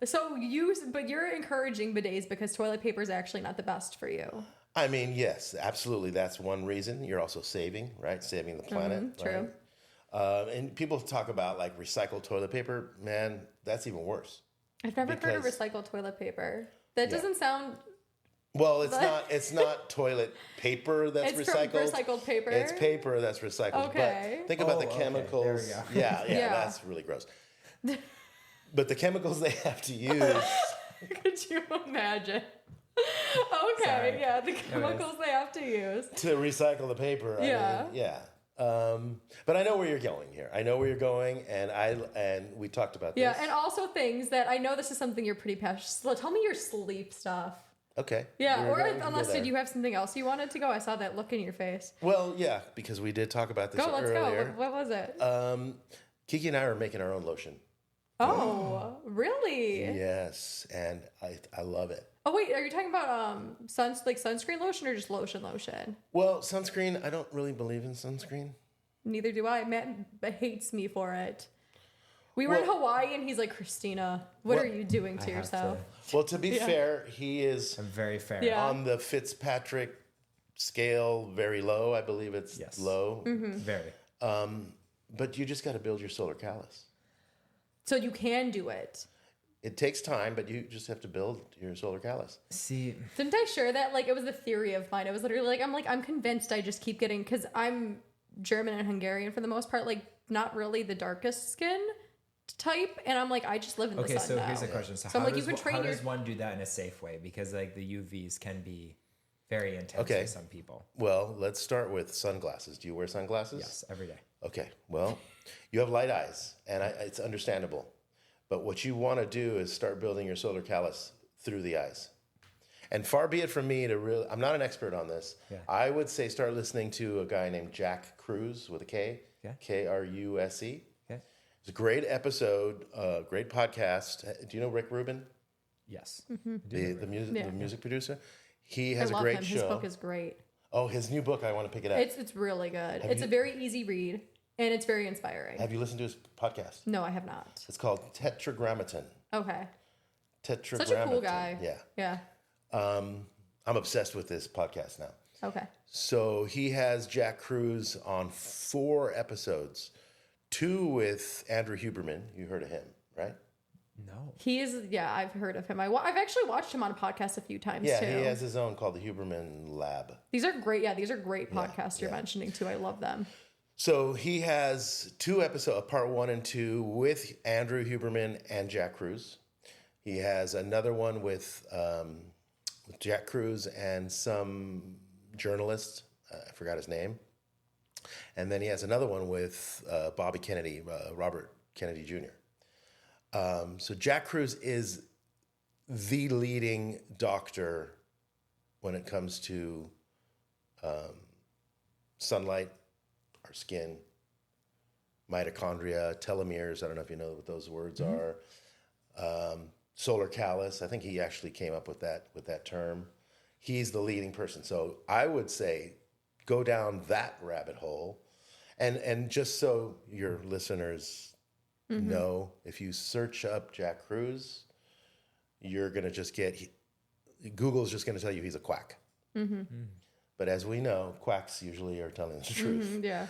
So you're encouraging bidets because toilet paper is actually not the best for you. I mean, yes, absolutely. That's one reason. You're also saving, right? Saving the planet. True. Right? And people talk about like recycled toilet paper. Man, that's even worse. I've never heard of recycled toilet paper. That doesn't sound. Well, it's not toilet paper that's it's recycled. From recycled paper. It's paper that's recycled. Okay. But think about the chemicals. There we go. Yeah, that's really gross. But the chemicals they have to use. Could you imagine? Okay, Sorry. yeah, the chemicals they have to use to recycle the paper. Yeah. I mean, yeah. But I know where you're going here. I know where you're going, and we talked about this. Yeah, and also things that I know this is something you're pretty passionate. So tell me your sleep stuff. Okay. Yeah, or unless did you have something else you wanted to go? I saw that look in your face. Well, yeah, because we did talk about this Let's earlier. go. What was it? Kiki and I are making our own lotion. Oh, really? Yes, and I love it. Oh wait, are you talking about sunscreen lotion or just lotion? Well, sunscreen, I don't really believe in sunscreen. Neither do I. Matt hates me for it. We were in Hawaii and he's like, Christina, what are you doing to yourself? Well, to be fair, he is I'm very fair. Yeah. on the Fitzpatrick scale, very low. I believe it's low. Mm-hmm. Very. But you just got to build your solar callus. So you can do it. It takes time, but you just have to build your solar callus. See, Didn't I share that? Like, it was the theory of mine. It was literally I'm convinced I just keep getting, because I'm German and Hungarian for the most part, like not really the darkest skin type. And I'm like, I just live in the sun so now. here's a question. So I'm how, like, does, you can train how your... does one do that in a safe way? Because like the UVs can be very intense Okay. for some people. Well, let's start with sunglasses. Do you wear sunglasses? Yes, every day. Okay. Well, you have light eyes, and it's understandable. But what you want to do is start building your solar callus through the eyes. And far be it from me to really, I'm not an expert on this. Yeah. I would say start listening to a guy named Jack Kruse with a K, Kruse. Okay. It's a great episode, great podcast. Do you know Rick Rubin? Yes. Mm-hmm. The music producer? He has I a love great him. show. His book is great. Oh, his new book, I want to pick it up. It's really good. It's a very easy read, and it's very inspiring. Have you listened to his podcast? No, I have not. It's called Tetragrammaton. Okay. Tetragrammaton. Such a cool guy. Yeah. Yeah. I'm obsessed with this podcast now. Okay. So he has Jack Cruz on 4 episodes, 2 with Andrew Huberman. You heard of him, right? No. I've heard of him. I've actually watched him on a podcast a few times Yeah, too. he has his own called the Huberman Lab. These are great. Yeah, these are great podcasts you're mentioning too. I love them. So he has 2 episodes, part 1 and 2, with Andrew Huberman and Jack Cruz. He has another one with Jack Cruz and some journalist. I forgot his name. And then he has another one with Bobby Kennedy, Robert Kennedy Jr. So Jack Cruz is the leading doctor when it comes to sunlight, our skin, mitochondria, telomeres. I don't know if you know what those words are. Solar callus. I think he actually came up with that term. He's the leading person. So I would say go down that rabbit hole. And just so your listeners know, if you search up Jack Cruz, you're going to just Google's just going to tell you he's a quack. But as we know, quacks usually are telling the truth. Yeah.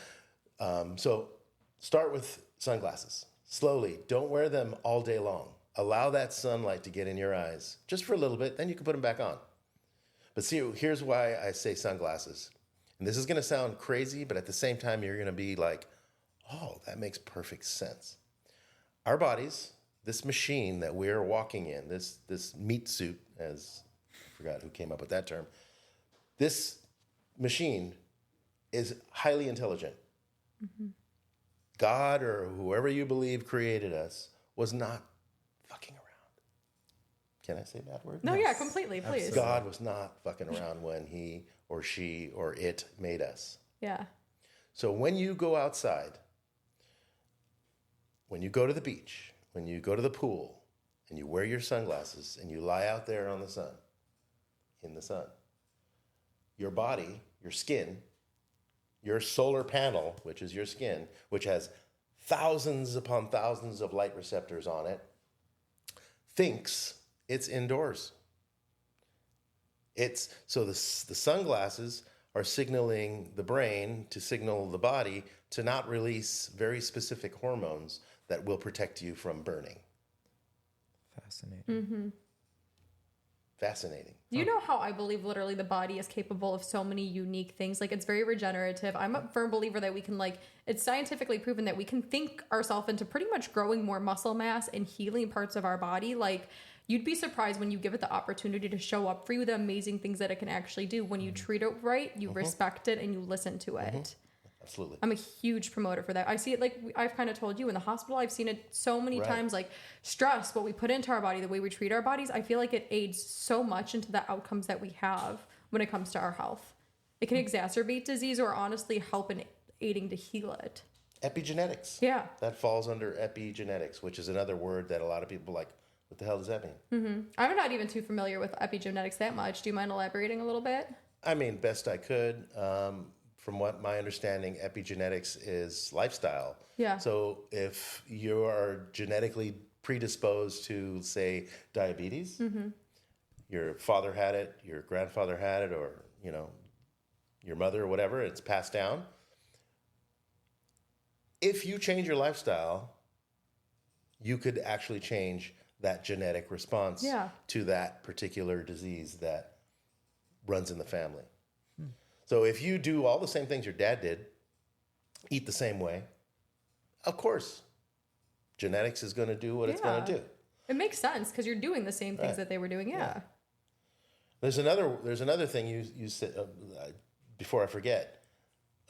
So start with sunglasses. Slowly. Don't wear them all day long. Allow that sunlight to get in your eyes just for a little bit, then you can put them back on. But see, here's why I say sunglasses. And this is going to sound crazy, but at the same time, you're going to be like, oh, that makes perfect sense. Our bodies, this machine that we're walking in, this meat suit, as I forgot who came up with that term, this machine is highly intelligent. God or whoever you believe created us was not fucking around. Can I say bad words? No, yeah, completely, please. Absolutely. God was not fucking around when he or she or it made us. Yeah. So when you go outside, when you go to the beach, when you go to the pool, and you wear your sunglasses and you lie out there in the sun, your body, your skin, your solar panel, which is your skin, which has thousands upon thousands of light receptors on it, thinks it's indoors. So the sunglasses are signaling the brain to signal the body to not release very specific hormones that will protect you from burning. Fascinating. Fascinating. You know how I believe literally the body is capable of so many unique things. Like, it's very regenerative. I'm a firm believer that we can, it's scientifically proven that we can think ourselves into pretty much growing more muscle mass and healing parts of our body. Like, you'd be surprised when you give it the opportunity to show up for you, the amazing things that it can actually do. When you treat it right, you respect it, and you listen to it. Absolutely. I'm a huge promoter for that. I see it, like I've kind of told you, in the hospital. I've seen it so many times. Like, stress, what we put into our body, the way we treat our bodies, I feel like it aids so much into the outcomes that we have when it comes to our health. It can exacerbate disease or honestly help in aiding to heal it. Epigenetics. Yeah. That falls under epigenetics, which is another word that a lot of people are like, what the hell does that mean? I'm not even too familiar with epigenetics that much. Do you mind elaborating a little bit? I mean, best I could. From what my understanding, epigenetics is lifestyle. Yeah. So if you are genetically predisposed to, say, diabetes, your father had it, your grandfather had it, or, your mother or whatever, it's passed down. If you change your lifestyle, you could actually change that genetic response to that particular disease that runs in the family. So if you do all the same things your dad did, eat the same way, of course, genetics is going to do what it's going to do. It makes sense because you're doing the same things that they were doing. Yeah. There's another thing you said before I forget,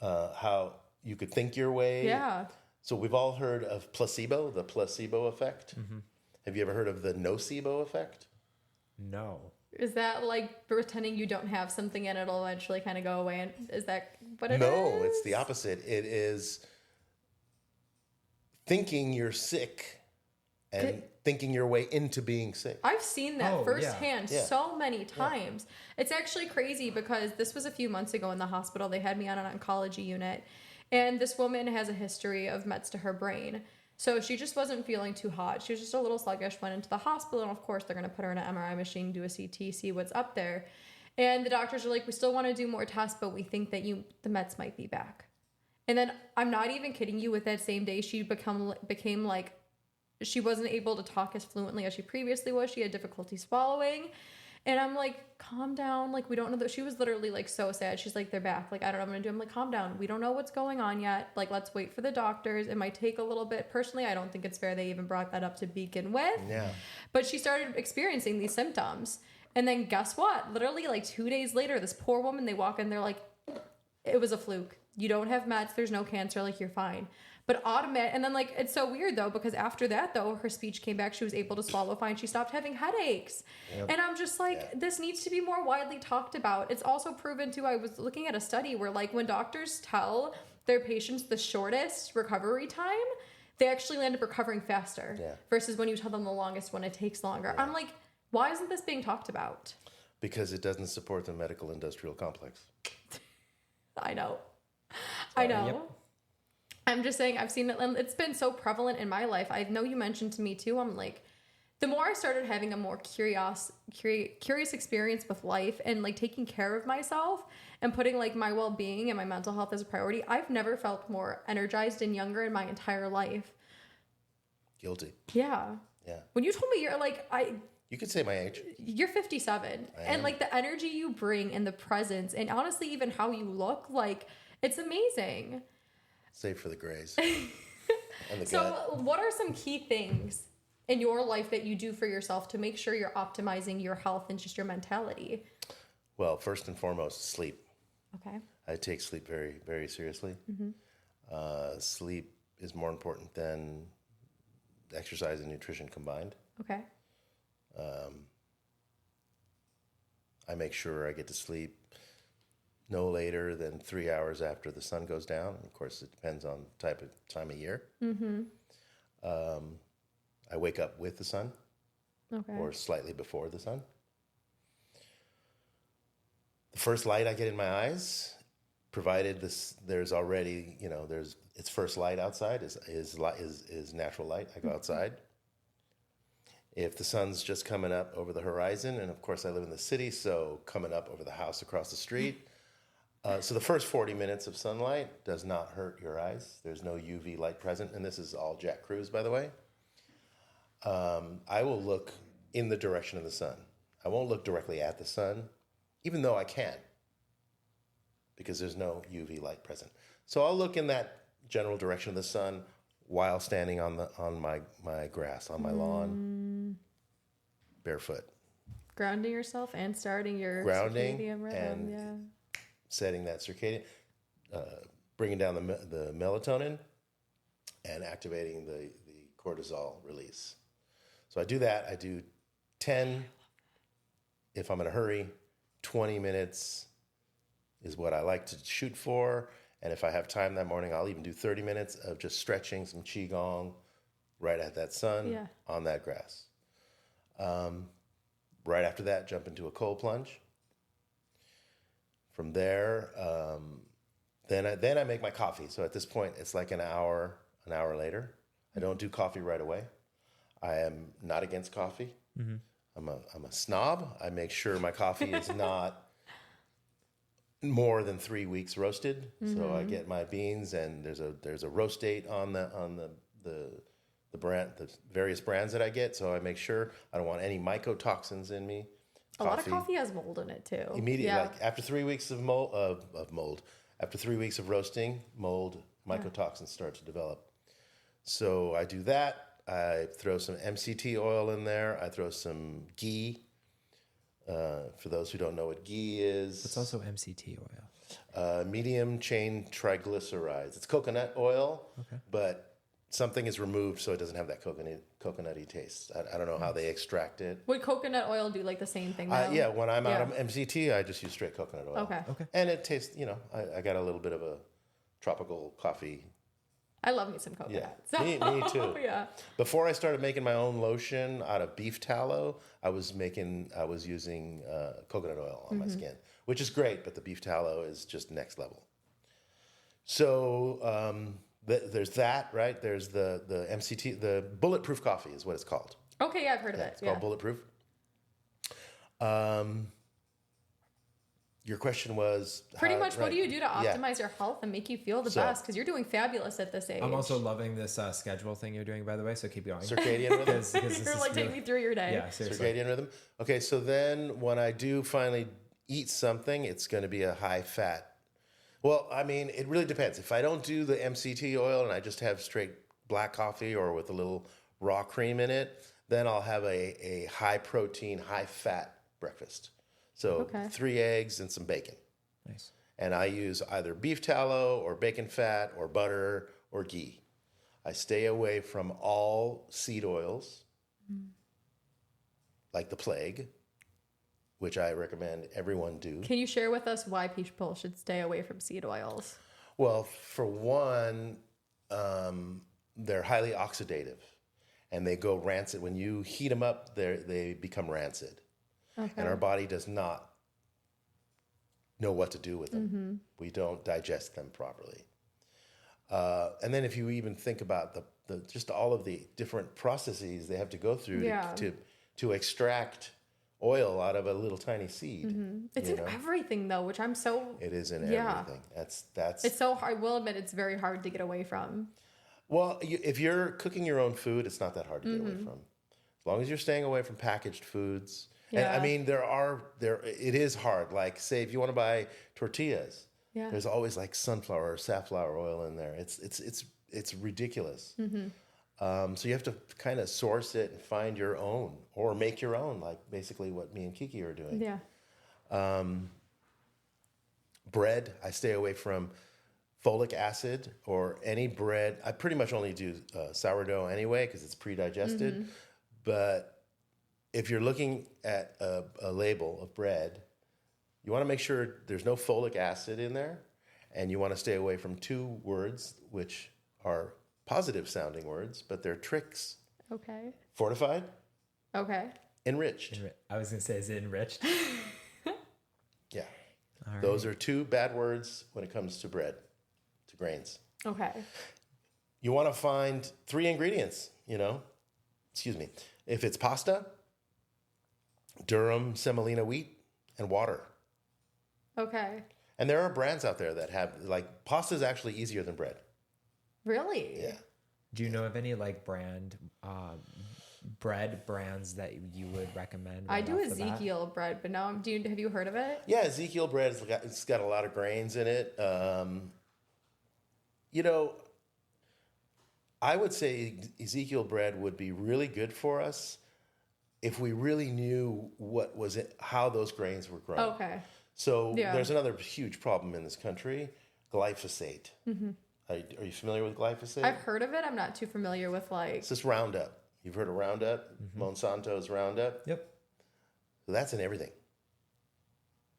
how you could think your way. Yeah. So we've all heard of placebo, the placebo effect. Have you ever heard of the nocebo effect? No. Is that like pretending you don't have something and it'll eventually kind of go away? And is that what it is? No, it's the opposite. It is thinking you're sick and thinking your way into being sick. I've seen that firsthand Yeah. so many times. It's actually crazy because this was a few months ago in the hospital. They had me on an oncology unit, and this woman has a history of mets to her brain. So she just wasn't feeling too hot. She was just a little sluggish, went into the hospital, and of course they're going to put her in an MRI machine, do a CT, see what's up there. And the doctors are like, we still want to do more tests, but we think that the Mets might be back. And then I'm not even kidding you, with that same day, she became like, she wasn't able to talk as fluently as she previously was. She had difficulty swallowing. And I'm like, calm down. Like, we don't know that. She was literally like so sad. She's like, they're back. Like, I don't know what I'm going to do. I'm like, calm down. We don't know what's going on yet. Like, let's wait for the doctors. It might take a little bit. Personally, I don't think it's fair they even brought that up to begin with. Yeah. But she started experiencing these symptoms. And then guess what? Literally like 2 days later, this poor woman, they walk in, they're like, it was a fluke. You don't have meds. There's no cancer. Like, you're fine. But and then like, it's so weird though, because after that though, her speech came back. She was able to swallow fine. She stopped having headaches. Yep. And I'm just like, this needs to be more widely talked about. It's also proven too. I was looking at a study where like when doctors tell their patients the shortest recovery time, they actually end up recovering faster versus when you tell them the longest one, it takes longer. I'm like, why isn't this being talked about? Because it doesn't support the medical industrial complex. I know. Yep. I'm just saying, I've seen it, and it's been so prevalent in my life. I know you mentioned to me too, I'm like, the more I started having a more curious experience with life and like taking care of myself and putting like my well-being and my mental health as a priority, I've never felt more energized and younger in my entire life. Guilty. Yeah. When you told me you're like, you could say my age. You're 57. And like the energy you bring and the presence and honestly even how you look, like it's amazing. Save for the grays. And the gut. What are some key things in your life that you do for yourself to make sure you're optimizing your health and just your mentality? Well, first and foremost, sleep. Okay. I take sleep very, very seriously. Mm-hmm. Sleep is more important than exercise and nutrition combined. Okay. I make sure I get to sleep no later than 3 hours after the sun goes down. Of course, it depends on time of year. Mm-hmm. I wake up with the sun, or slightly before the sun. The first light I get in my eyes, provided there's already, it's first light outside is natural light. I go outside. If the sun's just coming up over the horizon, and of course I live in the city, so coming up over the house across the street. So the first 40 minutes of sunlight does not hurt your eyes. There's no UV light present, and this is all Jack Cruz, by the way. I will look in the direction of the sun. I won't look directly at the sun, even though I can, because there's no UV light present. So I'll look in that general direction of the sun while standing on my grass, on my lawn, barefoot. Grounding yourself and starting your circadian rhythm. And setting that circadian, bringing down the melatonin and activating the cortisol release. So I do that. I do 10 if I'm in a hurry. 20 minutes is what I like to shoot for. And if I have time that morning, I'll even do 30 minutes of just stretching, some qigong right at that sun on that grass. Right after that, jump into a cold plunge. From there, then I make my coffee. So at this point, it's like an hour later. I don't do coffee right away. I am not against coffee. Mm-hmm. I'm a snob. I make sure my coffee is not more than 3 weeks roasted. Mm-hmm. So I get my beans, and there's a roast date on the brand, the various brands that I get. So I make sure I don't want any mycotoxins in me. A lot of coffee has mold in it too. Immediately, like after 3 weeks of mold, after 3 weeks of roasting, mycotoxins start to develop. So I do that. I throw some MCT oil in there. I throw some ghee. For those who don't know what ghee is, it's also MCT oil. Medium chain triglycerides. It's coconut oil, but something is removed so it doesn't have that coconutty taste. I don't know how they extract it. Would coconut oil do like the same thing though? Yeah, when I'm out of MCT, I just use straight coconut oil. Okay. And it tastes, I got a little bit of a tropical coffee. I love me some coconut. Yeah, me too. Yeah. Before I started making my own lotion out of beef tallow, I was using coconut oil on my skin, which is great, but the beef tallow is just next level. So there's that, right? There's the MCT, the bulletproof coffee is what it's called. Okay, yeah, I've heard of it. It's called bulletproof. your question was Pretty much, what right. do you do to Yeah. optimize your health and make you feel the best? Because you're doing fabulous at this age. I'm also loving this schedule thing you're doing, by the way. So keep going. Circadian rhythm. Because You're like, take me through your day. Yeah, seriously. Circadian rhythm. Okay, so then when I do finally eat something, it's going to be a high fat. Well, I mean, it really depends. If I don't do the MCT oil and I just have straight black coffee or with a little raw cream in it, then I'll have a high protein, high fat breakfast. So 3 eggs and some bacon. Nice. And I use either beef tallow or bacon fat or butter or ghee. I stay away from all seed oils, like the plague, which I recommend everyone do. Can you share with us why people should stay away from seed oils? Well, for one, they're highly oxidative, and they go rancid. When you heat them up, they become rancid. Okay. And our body does not know what to do with them. We don't digest them properly. And then if you even think about the just all of the different processes they have to go through to extract oil out of a little tiny seed. It's in everything though, which I'm so... It is in Yeah. everything. That's It's so hard. I will admit it's very hard to get away from. Well, if you're cooking your own food, it's not that hard to get away from. As long as you're staying away from packaged foods. Yeah. And I mean, it is hard. Like, say, if you want to buy tortillas, Yeah. there's always like sunflower or safflower oil in there. It's ridiculous. So you have to kind of source it and find your own or make your own, like basically what me and Kiki are doing. Yeah. Bread, I stay away from folic acid or any bread. I pretty much only do sourdough anyway because it's pre-digested. But if you're looking at a label of bread, you want to make sure there's no folic acid in there, and you want to stay away from 2 words which are positive sounding words, but they're tricks. Okay. Fortified, Okay. enriched. I was going to say, is it enriched? Yeah. All right. Those are 2 bad words when it comes to bread, to grains. Okay. You want to find 3 ingredients, Excuse me. If it's pasta, durum semolina wheat, and water. Okay. And there are brands out there that have, like, pasta is actually easier than bread. Really? Yeah. Do you know of any like bread brands that you would recommend? I right do off the bat? Ezekiel bread, but now have you heard of it? Yeah, Ezekiel bread, it's got a lot of grains in it. I would say Ezekiel bread would be really good for us if we really knew how those grains were grown. Okay. So there's another huge problem in this country, glyphosate. Are you familiar with glyphosate? I've heard of it. I'm not too familiar with It's this Roundup. You've heard of Roundup? Monsanto's Roundup? Yep. So that's in everything.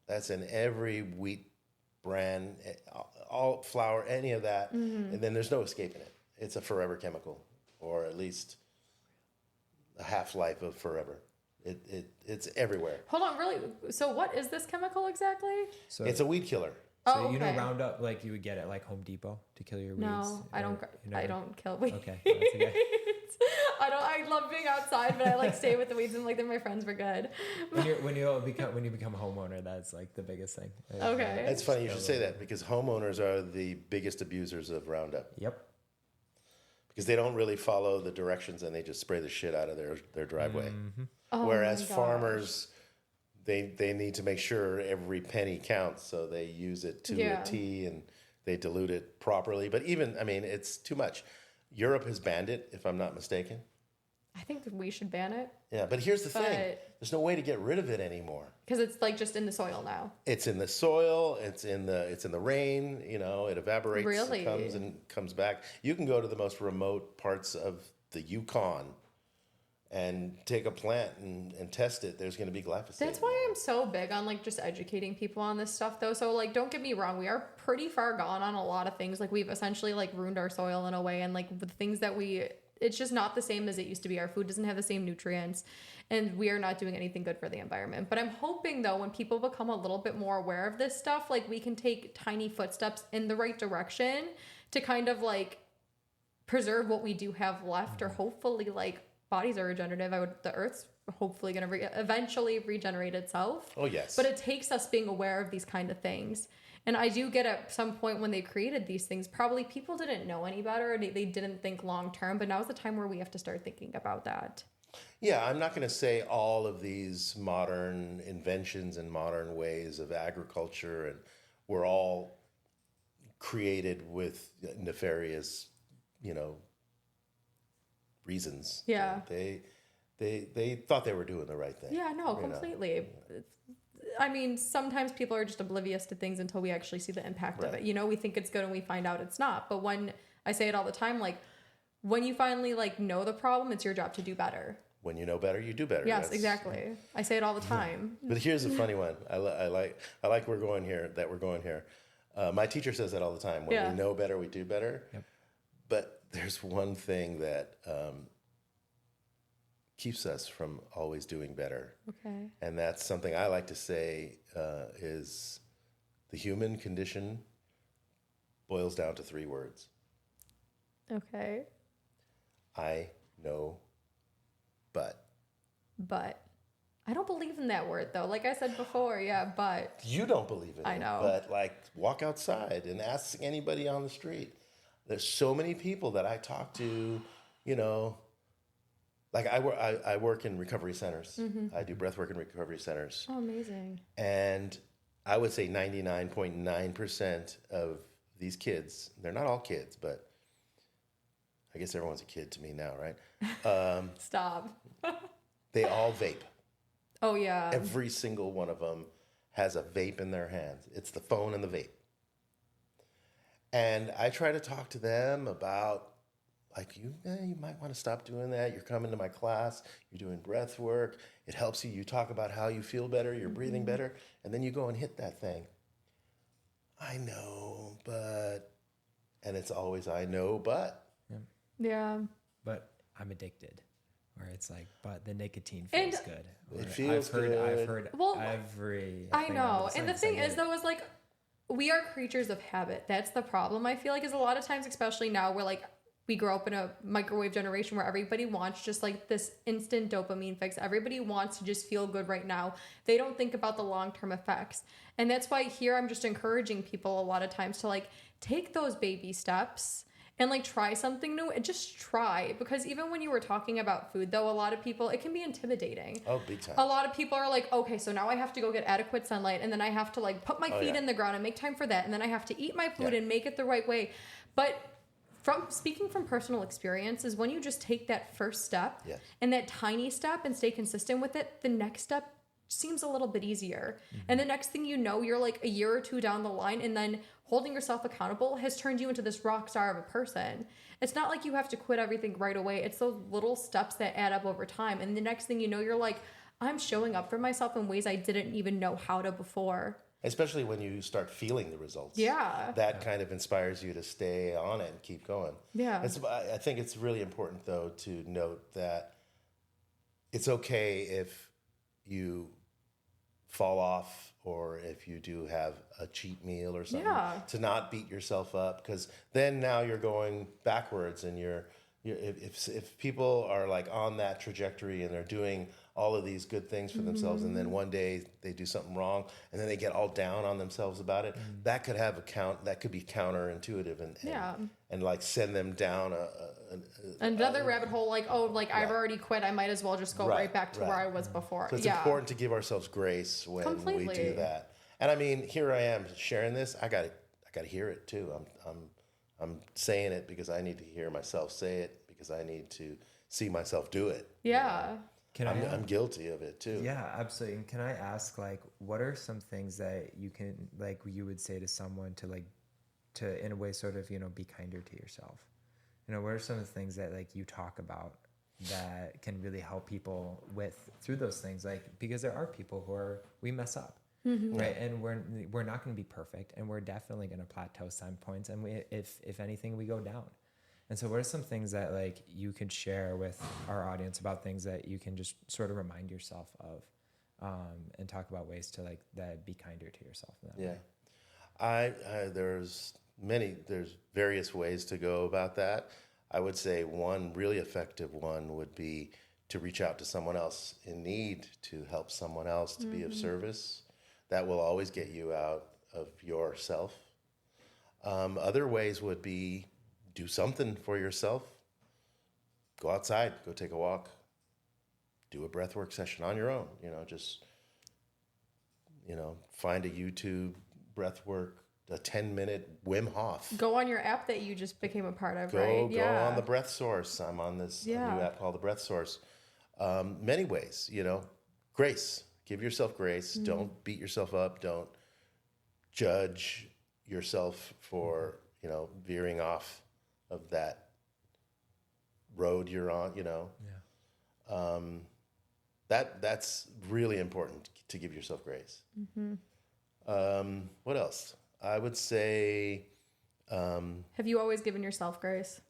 That's in every wheat brand, all flour, any of that. And then there's no escaping it. It's a forever chemical, or at least a half-life of forever. It's everywhere. Hold on, really? So what is this chemical exactly? So It's a weed killer. So Oh, you know okay. Roundup, like you would get at like Home Depot to kill your weeds? No, I don't. You never- I don't kill weeds. Okay, that's okay. I don't. I love being outside, but I like stay with the weeds and like they're my friends. We're good. When you become a homeowner, that's like the biggest thing. Okay. It's funny you should say that because homeowners are the biggest abusers of Roundup Yep. because they don't really follow the directions and they just spray the shit out of their driveway. Oh Whereas my gosh. farmers, they need to make sure every penny counts, so they use it to a T and they dilute it properly. But even, I mean, it's too much. Europe has banned it, if I'm not mistaken. I think that we should ban it Yeah, but here's the thing: But- there's no way to get rid of it anymore. because it's like just in the soil now. It's in the soil. It's in the rain. It evaporates. Really? It comes back. You can go to the most remote parts of the Yukon and take a plant and test it. There's going to be glyphosate. That's why I'm so big on like just educating people on this stuff though. So like don't get me wrong, we are pretty far gone on a lot of things. Like we've essentially like ruined our soil in a way, and like the things that it's just not the same as it used to be. Our food doesn't have the same nutrients and we are not doing anything good for the environment. But I'm hoping though when people become a little bit more aware of this stuff, like we can take tiny footsteps in the right direction to kind of like preserve what we do have left, or hopefully like bodies are regenerative. The earth's hopefully going to eventually regenerate itself. Oh, yes. But it takes us being aware of these kind of things. And I do get at some point when they created these things, probably people didn't know any better. They didn't think long term, but now's the time where we have to start thinking about that. Yeah, I'm not going to say all of these modern inventions and modern ways of agriculture and were all created with nefarious, reasons. Yeah. They thought they were doing the right thing. Yeah, no, completely. I mean, sometimes people are just oblivious to things until we actually see the impact of it. We think it's good and we find out it's not. But when I say it all the time, like when you finally know the problem, it's your job to do better. When you know better, you do better. Yes, exactly. I say it all the time. But here's a funny one. I like we're going here. My teacher says that all the time. When we know better, we do better. Yep. But there's one thing that keeps us from always doing better. Okay. And that's something I like to say is the human condition boils down to 3 words. Okay. I know, But I don't believe in that word, though. Like I said before, but. You don't believe in it. I know. But walk outside and ask anybody on the street. There's so many people that I talk to, I work in recovery centers. Mm-hmm. I do breathwork in recovery centers. Oh, amazing. And I would say 99.9% of these kids, they're not all kids, but I guess everyone's a kid to me now, right? Stop. They all vape. Oh, yeah. Every single one of them has a vape in their hands. It's the phone and the vape. And I try to talk to them about, you might want to stop doing that. You're coming to my class. You're doing breath work. It helps you. You talk about how you feel better. You're breathing better. And then you go and hit that thing. I know, but... And it's always, I know, but... Yeah. But I'm addicted. Where it's but the nicotine feels good. It feels good. I've heard every... I know. And the thing is, though, is we are creatures of habit. That's the problem, I feel is a lot of times, especially now, where we grow up in a microwave generation where everybody wants just this instant dopamine fix. Everybody wants to just feel good right now. They don't think about the long-term effects. And that's why here I'm just encouraging people a lot of times to take those baby steps and try something new and just try. Because even when you were talking about food, though, a lot of people, it can be intimidating. Oh, big time. A lot of people are okay, so now I have to go get adequate sunlight, and then I have to put my feet in the ground and make time for that, and then I have to eat my food and make it the right way. But speaking from personal experience is when you just take that first step and that tiny step and stay consistent with it, the next step seems a little bit easier. Mm-hmm. And the next thing you know, you're a year or 2 down the line, and then holding yourself accountable has turned you into this rock star of a person. It's not like you have to quit everything right away. It's those little steps that add up over time. And the next thing you know, you're I'm showing up for myself in ways I didn't even know how to before. Especially when you start feeling the results. Yeah. That kind of inspires you to stay on it and keep going. Yeah. I think it's really important, though, to note that it's okay if you fall off or if you do have a cheat meal or something, to not beat yourself up, because then now you're going backwards, and if people are on that trajectory and they're doing all of these good things for themselves, and then one day they do something wrong, and then they get all down on themselves about it, that could have that could be counterintuitive and send them down another rabbit hole. I've already quit. I might as well just go right back to where I was before. So it's important to give ourselves grace when we do that. And I mean, here I am sharing this. I got to hear it too. I'm saying it because I need to hear myself say it, because I need to see myself do it. Yeah. I'm guilty of it too. Yeah, absolutely. And can I ask, what are some things that you can, you would say to someone to in a way sort of, be kinder to yourself? What are some of the things that you talk about that can really help people through those things? Because there are people we mess up, right? And we're not going to be perfect, and we're definitely going to plateau some points. And if anything, we go down. And so what are some things that you could share with our audience about things that you can just sort of remind yourself of, and talk about ways to that be kinder to yourself in that way? There's various ways to go about that. I would say one really effective one would be to reach out to someone else in need, to help someone else, to be of service. That will always get you out of yourself. Other ways would be do something for yourself. Go outside, go take a walk, do a breathwork session on your own. Find a YouTube breathwork, a 10-minute Wim Hof. Go on your app that you just became a part of, Go right? on the Breath Source. I'm on this new app called the Breath Source. Many ways, grace. Give yourself grace. Don't beat yourself up. Don't judge yourself for, veering off of that road you're on, Yeah. That's really important, to give yourself grace. What else? I would say... Have you always given yourself grace?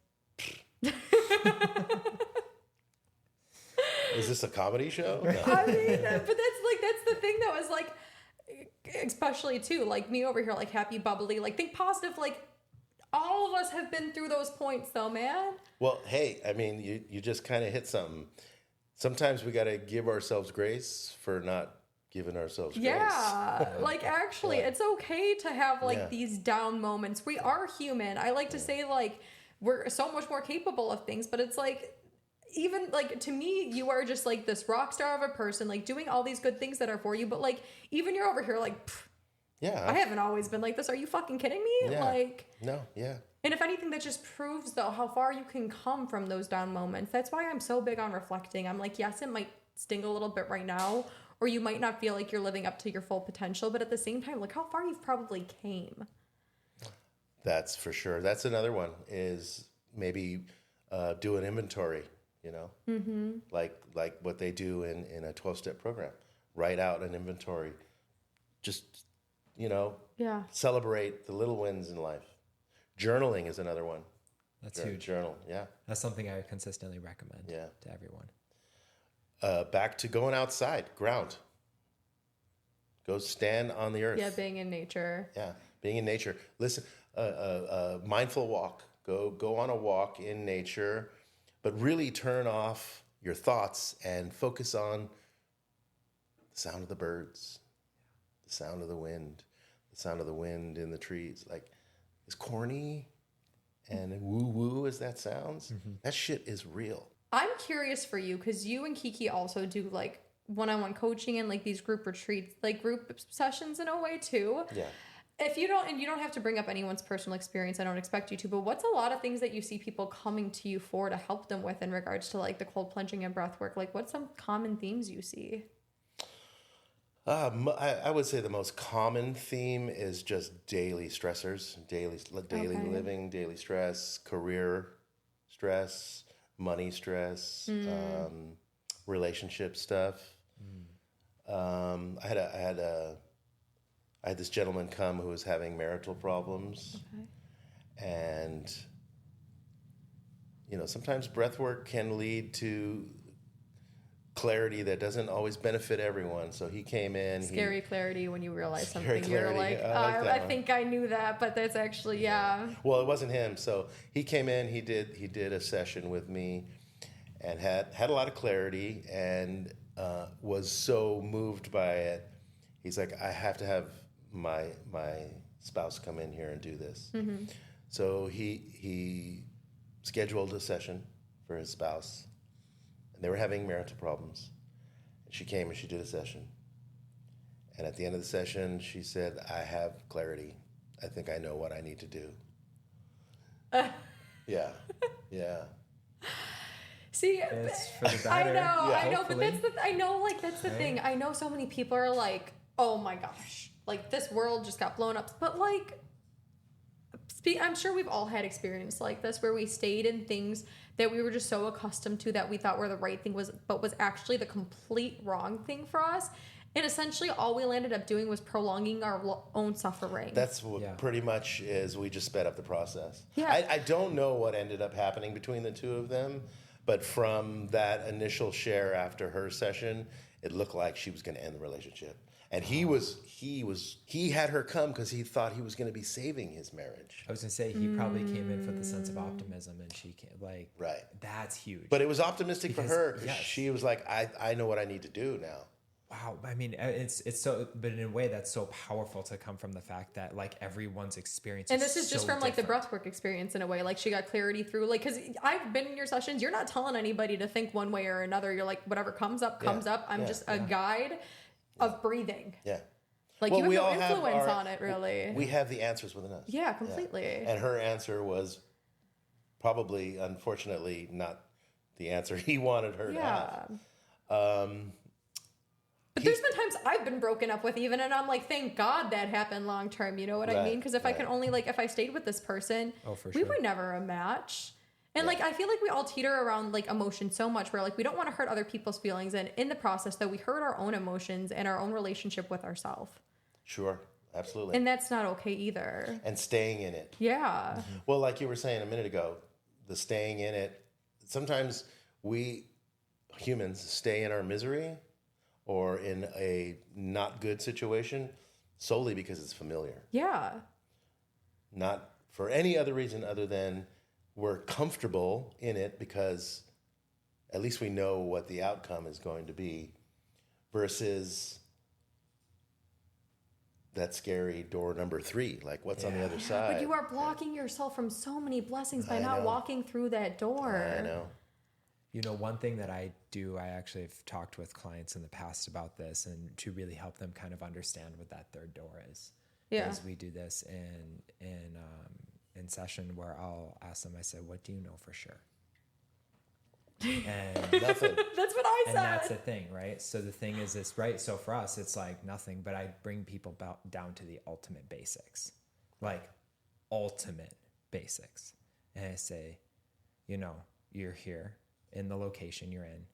Is this a comedy show? No. I mean, but that's the thing though, is like, especially too, like me over here, like happy, bubbly, like think positive, like all of us have been through those points though, man. Well, hey, I mean, you just kind of hit something. Sometimes we got to give ourselves grace for not giving ourselves grace. Yeah, like actually, it's okay to have like these down moments. We are human. I like to say like we're so much more capable of things, but it's like, even like to me, you are just like this rock star of a person, like doing all these good things that are for you. But like, even you're over here like, I haven't always been like this. Are you fucking kidding me? Yeah. Like, no, yeah. And if anything, that just proves though how far you can come from those down moments. That's why I'm so big on reflecting. I'm like, yes, it might sting a little bit right now, or you might not feel like you're living up to your full potential, but at the same time, look how far you've probably came. That's for sure. That's another one, is maybe do an inventory, like what they do in a 12-step program. Write out an inventory. Just, celebrate the little wins in life. Journaling is another one. That's huge. Journal, yeah. That's something I consistently recommend to everyone. Back to going outside, ground. Go stand on the earth. Yeah, being in nature. Yeah, being in nature. Listen, mindful walk. Go on a walk in nature, but really turn off your thoughts and focus on the sound of the birds, the sound of the wind in the trees. Like, as corny and woo-woo as that sounds, that shit is real. I'm curious for you, because you and Kiki also do like one-on-one coaching and like these group retreats, like group sessions in a way too. Yeah. If you don't, and you don't have to bring up anyone's personal experience, I don't expect you to, but what's a lot of things that you see people coming to you for to help them with in regards to like the cold plunging and breath work? Like, what's some common themes you see? I would say the most common theme is just daily stressors, daily living, daily stress, career stress, money stress, relationship stuff. I had this gentleman come who was having marital problems, and sometimes breath work can lead to clarity that doesn't always benefit everyone. So he came in. Scary clarity when you realize Scary something. You're clarity. like, I I think I knew that, but that's actually, Well, it wasn't him. So he came in, he did a session with me and had a lot of clarity, and was so moved by it. He's like, I have to have my spouse come in here and do this. So he scheduled a session for his spouse. And they were having marital problems. And she came and she did a session. And at the end of the session, she said, I have clarity. I think I know what I need to do. Yeah. See, It's for the better. I know, but that's the thing. I know so many people are like, oh my gosh, like this world just got blown up. But like, I'm sure we've all had experience like this where we stayed in things that we were just so accustomed to that we thought were the right thing was actually the complete wrong thing for us. And essentially all we landed up doing was prolonging our own suffering. That's what pretty much is. We just sped up the process. Yeah. I don't know what ended up happening between the two of them, but from that initial share after her session, it looked like she was going to end the relationship. And he had her come because he thought he was going to be saving his marriage. I was gonna say he probably came in with a sense of optimism, and she came like, Right. That's huge. But it was optimistic for her because yes. she was like, I know what I need to do now. Wow, I mean, it's so, but in a way that's so powerful to come from the fact that like everyone's experience. And this is just so from like the different. breathwork experience in a way. Like she got clarity through like, because I've been in your sessions. You're not telling anybody to think one way or another. You're like, whatever comes up, comes up. I'm just a guide of breathing. Yeah. Like Well, you we have no all have influence our- on it, really. We have the answers within us. Yeah, completely. And her answer was probably, unfortunately, not the answer he wanted her to have. But there's been times I've been broken up with even, and I'm like, thank God that happened long term. You know what I Right, mean? Because if I can only like, if I stayed with this person, for we sure. were never a match. And like, I feel like we all teeter around like emotion so much where like we don't want to hurt other people's feelings. And in the process, though, we hurt our own emotions and our own relationship with ourselves. Sure, absolutely. And that's not okay either. And staying in it. Yeah. Well, like you were saying a minute ago, the staying in it, sometimes we humans stay in our misery or in a not good situation solely because it's familiar. Yeah. Not for any other reason other than we're comfortable in it because at least we know what the outcome is going to be versus that scary door number 3, like what's on the other side. But you are blocking yourself from so many blessings by not know. walking through that door. I know. You know, one thing that I do, I actually have talked with clients in the past about this, and to really help them kind of understand what that third door is. Yeah. Is we do this in session where I'll ask them. I said, "What do you know for sure?" And Nothing. That's what I said. and that's the thing, right? So the thing is this, right? So for us, it's like nothing, but I bring people down to the ultimate basics, like ultimate basics. And I say, you know, you're here in the location you're in.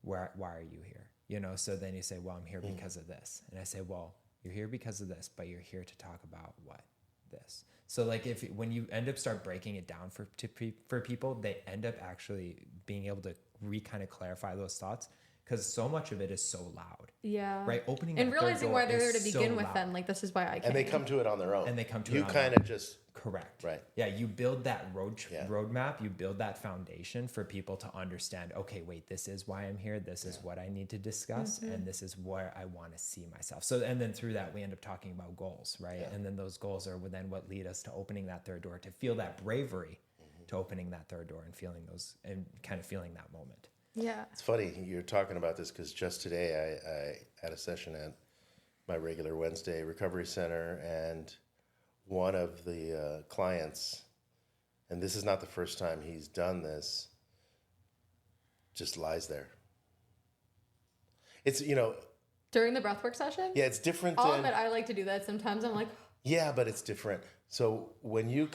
Why are you here? You know, so then you say, well, I'm here because of this. And I say, well, you're here because of this, but you're here to talk about what? This. So like when you end up start breaking it down for people, they end up actually being able to kind of clarify those thoughts because so much of it is so loud. Yeah. Right. Opening and that third realizing door why they're there is to so begin with loud. then, like this is why I came. And they come to it on their own. And they come to you it on kind their of just correct. Right. Yeah. You build that roadmap. You build that foundation for people to understand, okay, wait, this is why I'm here. This is what I need to discuss. And this is where I want to see myself. So, and then through that, we end up talking about goals, right? Yeah. And then those goals are then what lead us to opening that third door, to feel that bravery to opening that third door and feeling those and kind of feeling that moment. Yeah. It's funny you're talking about this because just today I had a session at my regular Wednesday recovery center, and one of the clients, and this is not the first time he's done this, just lies there. It's, you know. During the breathwork session? Yeah, it's different I'll than. admit I like to do that sometimes. I'm like. Yeah, but it's different. So when you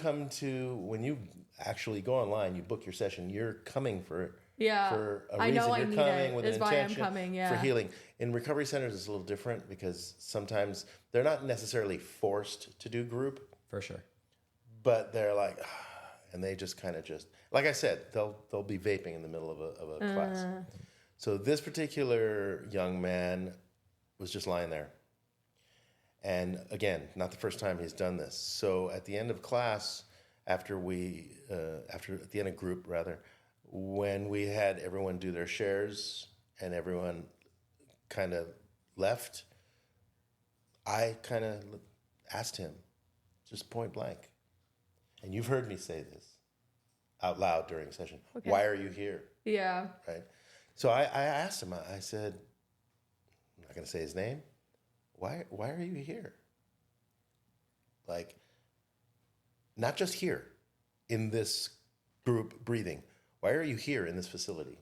actually go online, you book your session, you're coming for Yeah, for a reason. I know You're I need coming it. with Is an why I'm intention coming. Yeah. for healing. In recovery centers, it's a little different because sometimes they're not necessarily forced to do group, For sure. but they're like, and they just kind of just, like I said, they'll be vaping in the middle of a class. So this particular young man was just lying there. And again, not the first time he's done this. So at the end of class, at the end of group rather, when we had everyone do their shares and everyone kind of left, I kind of asked him, just point blank, and you've heard me say this out loud during session, Okay. Why are you here? Yeah. Right? So I asked him, I said, I'm not going to say his name, why are you here? Like, not just here in this group breathing. Why are you here in this facility?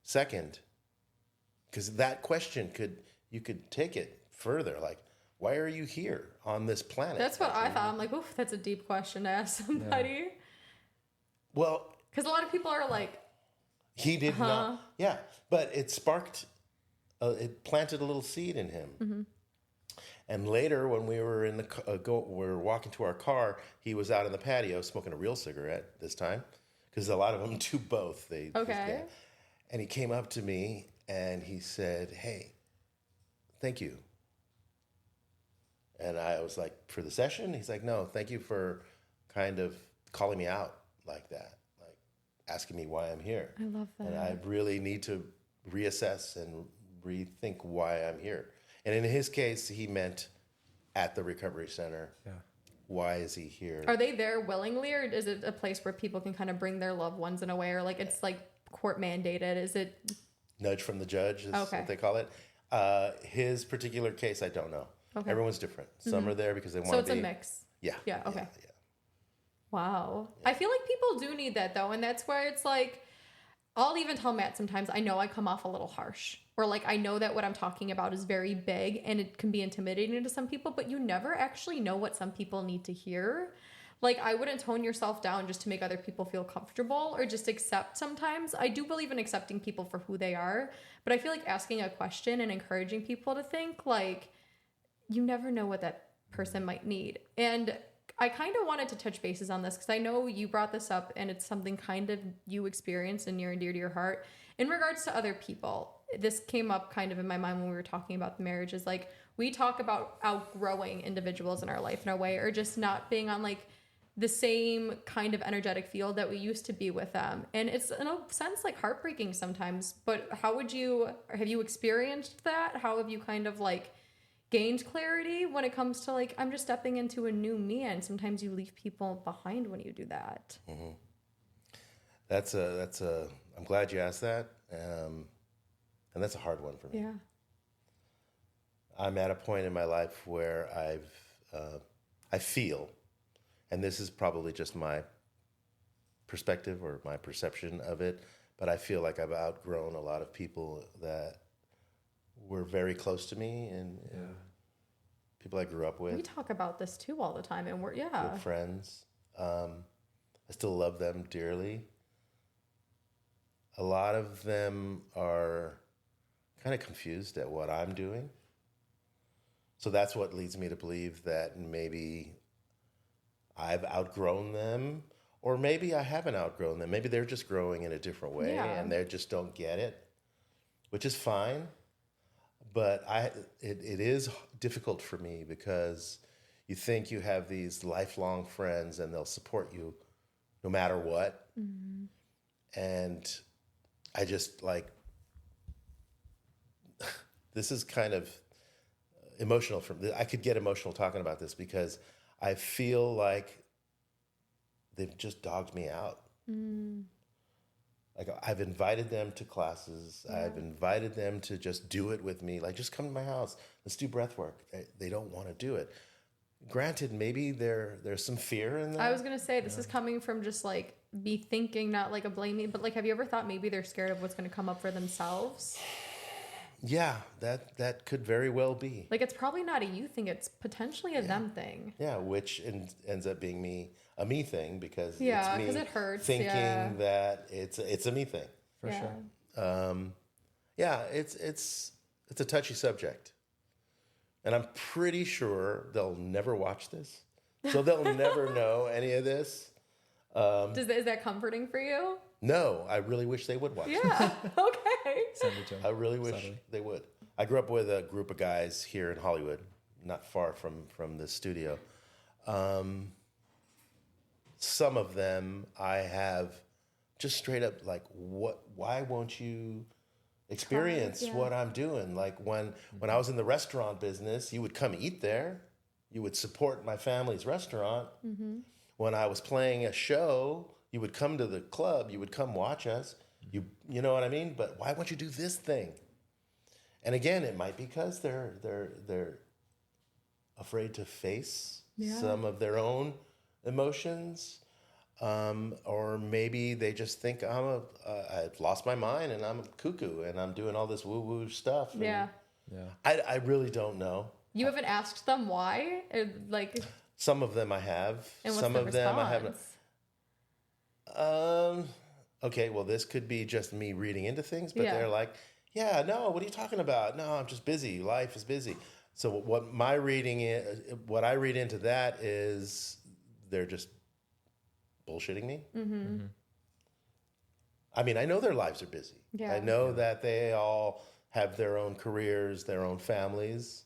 Second, because that question you could take it further. Like, why are you here on this planet? That's what I thought. I'm like, oof, that's a deep question to ask somebody. Yeah. Well, because a lot of people are like, he did not. Yeah, but it sparked, it planted a little seed in him. Mm-hmm. And later, when we were we were walking to our car, he was out in the patio smoking a real cigarette this time, because a lot of them do both. Okay. And he came up to me and he said, "Hey, thank you. And I was like, for the session? He's like, no, thank you for kind of calling me out like that, like asking me why I'm here. I love that. And I really need to reassess and rethink why I'm here. And in his case, he meant at the recovery center. Yeah. Why is he here? Are they there willingly, or is it a place where people can kind of bring their loved ones in a way, or like it's like court mandated? Is it Nudge from the judge is what they call it. His particular case, I don't know. Okay. Everyone's different. Some are there because they want to be. So it's a mix. Yeah. Yeah. Okay. Yeah. Wow. Yeah. I feel like people do need that though, and that's where it's like, I'll even tell Matt sometimes, I know I come off a little harsh, or like I know that what I'm talking about is very big and it can be intimidating to some people, but you never actually know what some people need to hear. Like, I wouldn't tone yourself down just to make other people feel comfortable or just accept sometimes. I do believe in accepting people for who they are, but I feel like asking a question and encouraging people to think, like, you never know what that person might need. And I kind of wanted to touch bases on this because I know you brought this up and it's something kind of you experienced and near and dear to your heart. In regards to other people, this came up kind of in my mind when we were talking about the marriage, is like, we talk about outgrowing individuals in our life in a way, or just not being on like the same kind of energetic field that we used to be with them. And it's in a sense like heartbreaking sometimes, but have you experienced that? How have you kind of like gained clarity when it comes to like, I'm just stepping into a new me, and sometimes you leave people behind when you do that? Mm-hmm. I'm glad you asked that. And that's a hard one for me. Yeah. I'm at a point in my life where I feel, and this is probably just my perspective or my perception of it, but I feel like I've outgrown a lot of people that were very close to me and people I grew up with. We talk about this too all the time, and we're Good friends. I still love them dearly. A lot of them are kind of confused at what I'm doing. So that's what leads me to believe that maybe I've outgrown them, or maybe I haven't outgrown them. Maybe they're just growing in a different way and they just don't get it, which is fine. But it is difficult for me because you think you have these lifelong friends and they'll support you no matter what. Mm-hmm. And I just like, this is kind of emotional I could get emotional talking about this because I feel like they've just dogged me out. Mm. Like, I've invited them to classes. Yeah. I've invited them to just do it with me. Like, just come to my house. Let's do breath work. They don't want to do it. Granted, maybe there's some fear in that. I was going to say, this is coming from just like me thinking, not like a blaming, but like, have you ever thought maybe they're scared of what's going to come up for themselves? Yeah, that could very well be. Like, it's probably not a you thing. It's potentially a them thing. Yeah, which ends up being a me thing because it's me it hurts, thinking that it's a me thing. For sure. It's a touchy subject. And I'm pretty sure they'll never watch this. So they'll never know any of this. Is that comforting for you? No, I really wish they would watch this. Yeah, okay. Send it to them. I really wish they would. I grew up with a group of guys here in Hollywood, not far from the studio. Some of them I have just straight up like, why won't you experience what I'm doing? Like when I was in the restaurant business, you would come eat there. You would support my family's restaurant. Mm-hmm. When I was playing a show, you would come to the club. You would come watch us. You know what I mean? But why won't you do this thing? And again, it might be because they're afraid to face some of their own emotions, or maybe they just think I've lost my mind and I'm a cuckoo and I'm doing all this woo-woo stuff. And I really don't know. You haven't asked them why? Like, some of them I have. And what's some the of response? them I haven't. Okay, well, this could be just me reading into things, but they're like, yeah, no, what are you talking about? No, I'm just busy. Life is busy. So what I read into that is they're just bullshitting me. Mm-hmm. Mm-hmm. I mean, I know their lives are busy. Yeah. I know that they all have their own careers, their own families.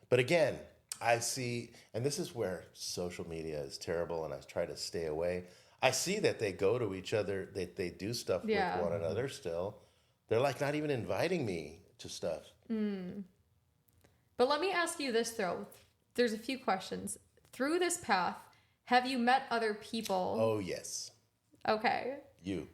But again, I see, and this is where social media is terrible, and I try to stay away. I see that they go to each other, they do stuff with one another still. They're like not even inviting me to stuff. But let me ask you this, though. There's a few questions. Through this path, have you met other people? Oh, yes. Okay. You.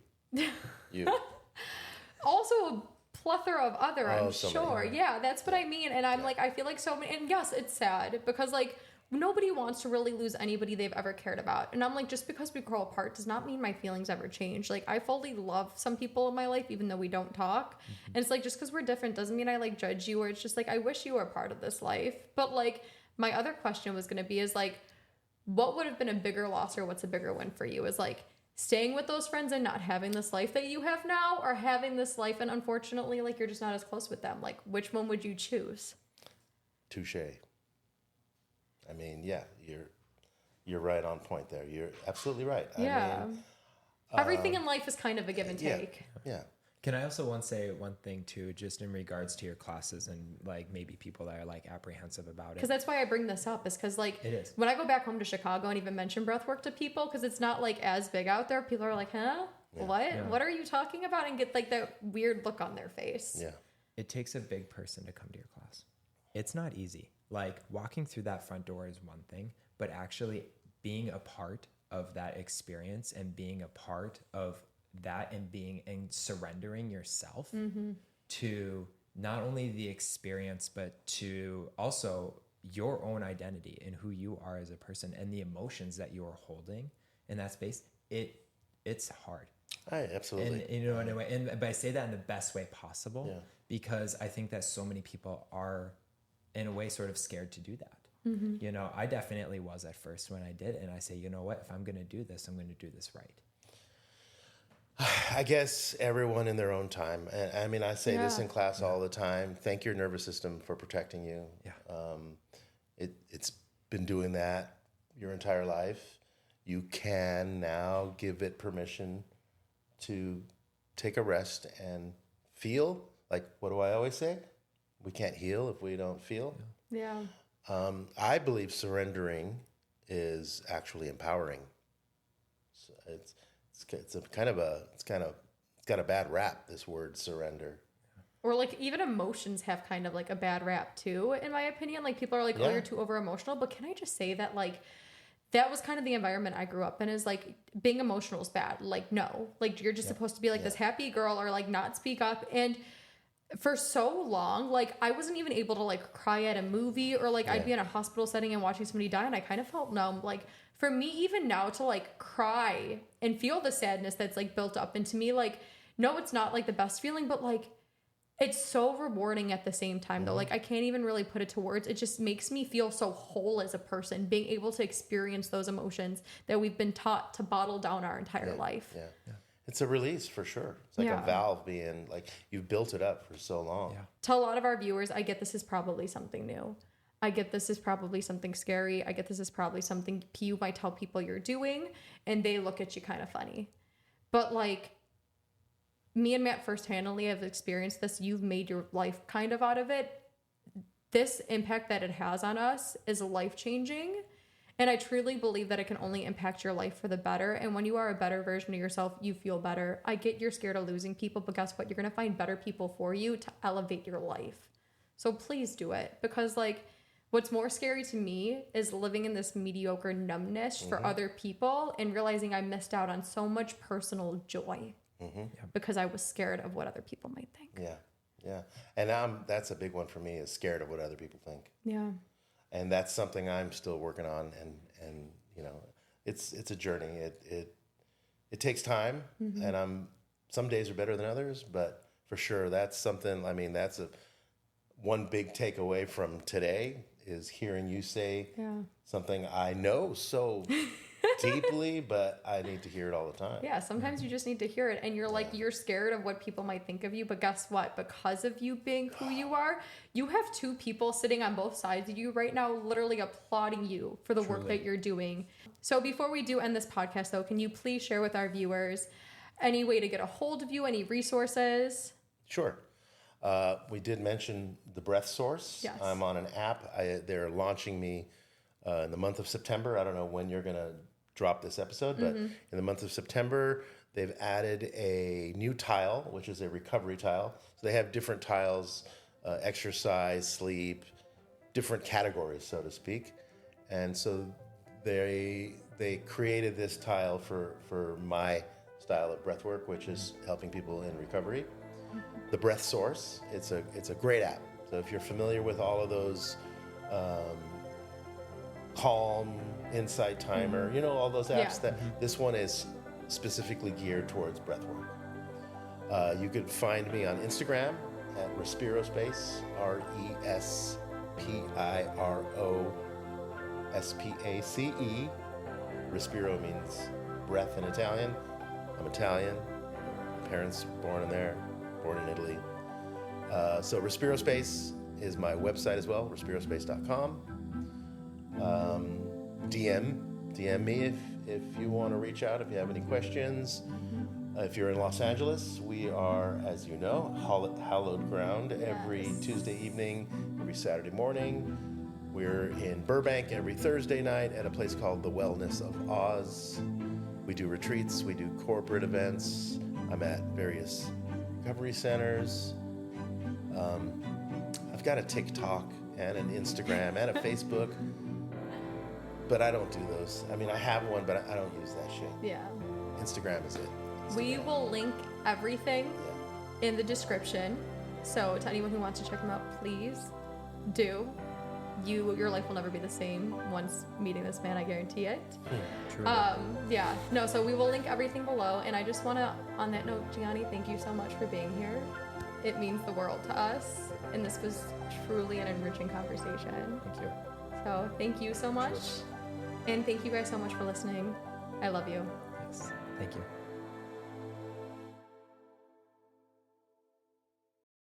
Also a plethora of other, I'm so sure. many. Yeah, that's what I mean. And I'm like, I feel like so many, and yes, it's sad because like nobody wants to really lose anybody they've ever cared about. And I'm like, just because we grow apart does not mean my feelings ever change. Like I fully love some people in my life, even though we don't talk. And it's like, just because we're different doesn't mean I like judge you, or it's just like, I wish you were a part of this life. But like my other question was going to be is like, what would have been a bigger loss, or what's a bigger win for you? Is like staying with those friends and not having this life that you have now, or having this life and unfortunately like you're just not as close with them? Like which one would you choose? Touche. I mean, yeah, you're right on point there. You're absolutely right. Yeah. I mean, everything in life is kind of a give and take. Yeah. Can I also say one thing too, just in regards to your classes and like maybe people that are like apprehensive about it? Because that's why I bring this up, is because like It is. when I go back home to Chicago and even mention breathwork to people, because it's not like as big out there, people are like, huh? What? Yeah. What are you talking about? And get like that weird look on their face. Yeah. It takes a big person to come to your class. It's not easy. Like walking through that front door is one thing, but actually being a part of that experience and being a part of that and surrendering yourself to not only the experience, but to also your own identity and who you are as a person and the emotions that you're holding in that space. It's hard. Absolutely. And you know, in a way, but I say that in the best way possible, Yeah. because I think that so many people are in a way sort of scared to do that. Mm-hmm. You know, I definitely was at first when I did. And I say, you know what, if I'm going to do this, I'm going to do this right. I guess everyone in their own time. And I mean, I say this in class all the time. Thank your nervous system for protecting you. Yeah. It's been doing that your entire life. You can now give it permission to take a rest and feel. Like, what do I always say? We can't heal if we don't feel. Yeah. I believe surrendering is actually empowering. So it's got a bad rap, this word surrender. Or like even emotions have kind of like a bad rap too, in my opinion. Like people are like, oh, you're too over emotional. But can I just say that like that was kind of the environment I grew up in, is like being emotional is bad. Like, no, like you're just supposed to be like this happy girl, or like not speak up. And for so long, like I wasn't even able to like cry at a movie, or like I'd be in a hospital setting and watching somebody die and I kind of felt numb. Like for me, even now, to like cry and feel the sadness that's like built up into me, like, no, it's not like the best feeling, but like it's so rewarding at the same time though. Like I can't even really put it to words. It just makes me feel so whole as a person, being able to experience those emotions that we've been taught to bottle down our entire life. Yeah. It's a release for sure. It's like a valve being like, you've built it up for so long. Yeah. To a lot of our viewers, I get this is probably something new. I get this is probably something scary. I get this is probably something you might tell people you're doing and they look at you kind of funny. But like me and Matt first-handedly have experienced this. You've made your life kind of out of it. This impact that it has on us is life-changing. And I truly believe that it can only impact your life for the better. And when you are a better version of yourself, you feel better. I get you're scared of losing people, but guess what? You're going to find better people for you to elevate your life. So please do it. Because like what's more scary to me is living in this mediocre numbness for other people and realizing I missed out on so much personal joy because I was scared of what other people might think. Yeah. And that's a big one for me, is scared of what other people think. Yeah. And that's something I'm still working on, and you know, it's a journey. It takes time, and some days are better than others, but for sure that's something. I mean, that's one big takeaway from today is hearing you say something I know so deeply, but I need to hear it all the time. Yeah, sometimes you just need to hear it, and you're like, you're scared of what people might think of you, but guess what? Because of you being who you are, you have two people sitting on both sides of you right now, literally applauding you for the work that you're doing. So before we do end this podcast, though, can you please share with our viewers any way to get a hold of you, any resources? Sure. We did mention the Breath Source. Yes. I'm on an app. They're launching me in the month of September. I don't know when you're going to drop this episode, but in the month of September, they've added a new tile, which is a recovery tile. So they have different tiles, exercise, sleep, different categories, so to speak. And so they created this tile for my style of breathwork, which is helping people in recovery. The Breath Source, it's a great app. So if you're familiar with all of those Calm, Insight Timer, all those apps, that this one is specifically geared towards breathwork. You could find me on Instagram at Respirospace, RESPIROSPACE. Respiro means breath in Italian. I'm Italian. My parents born in Italy. So Respirospace is my website as well, respirospace.com. DM me if you want to reach out, if you have any questions. If you're in Los Angeles, we are, as you know, hallowed ground every Tuesday evening, every Saturday morning. We're in Burbank every Thursday night at a place called the Wellness of Oz. We do retreats, we do corporate events. I'm at various recovery centers. I've got a TikTok and an Instagram and a Facebook, but I don't do those. I mean, I have one, but I don't use that shit. Yeah. Instagram is it. We will link everything in the description. So to anyone who wants to check them out, please do. Your life will never be the same once meeting this man, I guarantee it. True. So we will link everything below. And I just want to, on that note, Gianni, thank you so much for being here. It means the world to us. And this was truly an enriching conversation. Thank you. So thank you so much. And thank you guys so much for listening. I love you. Thanks. Thank you.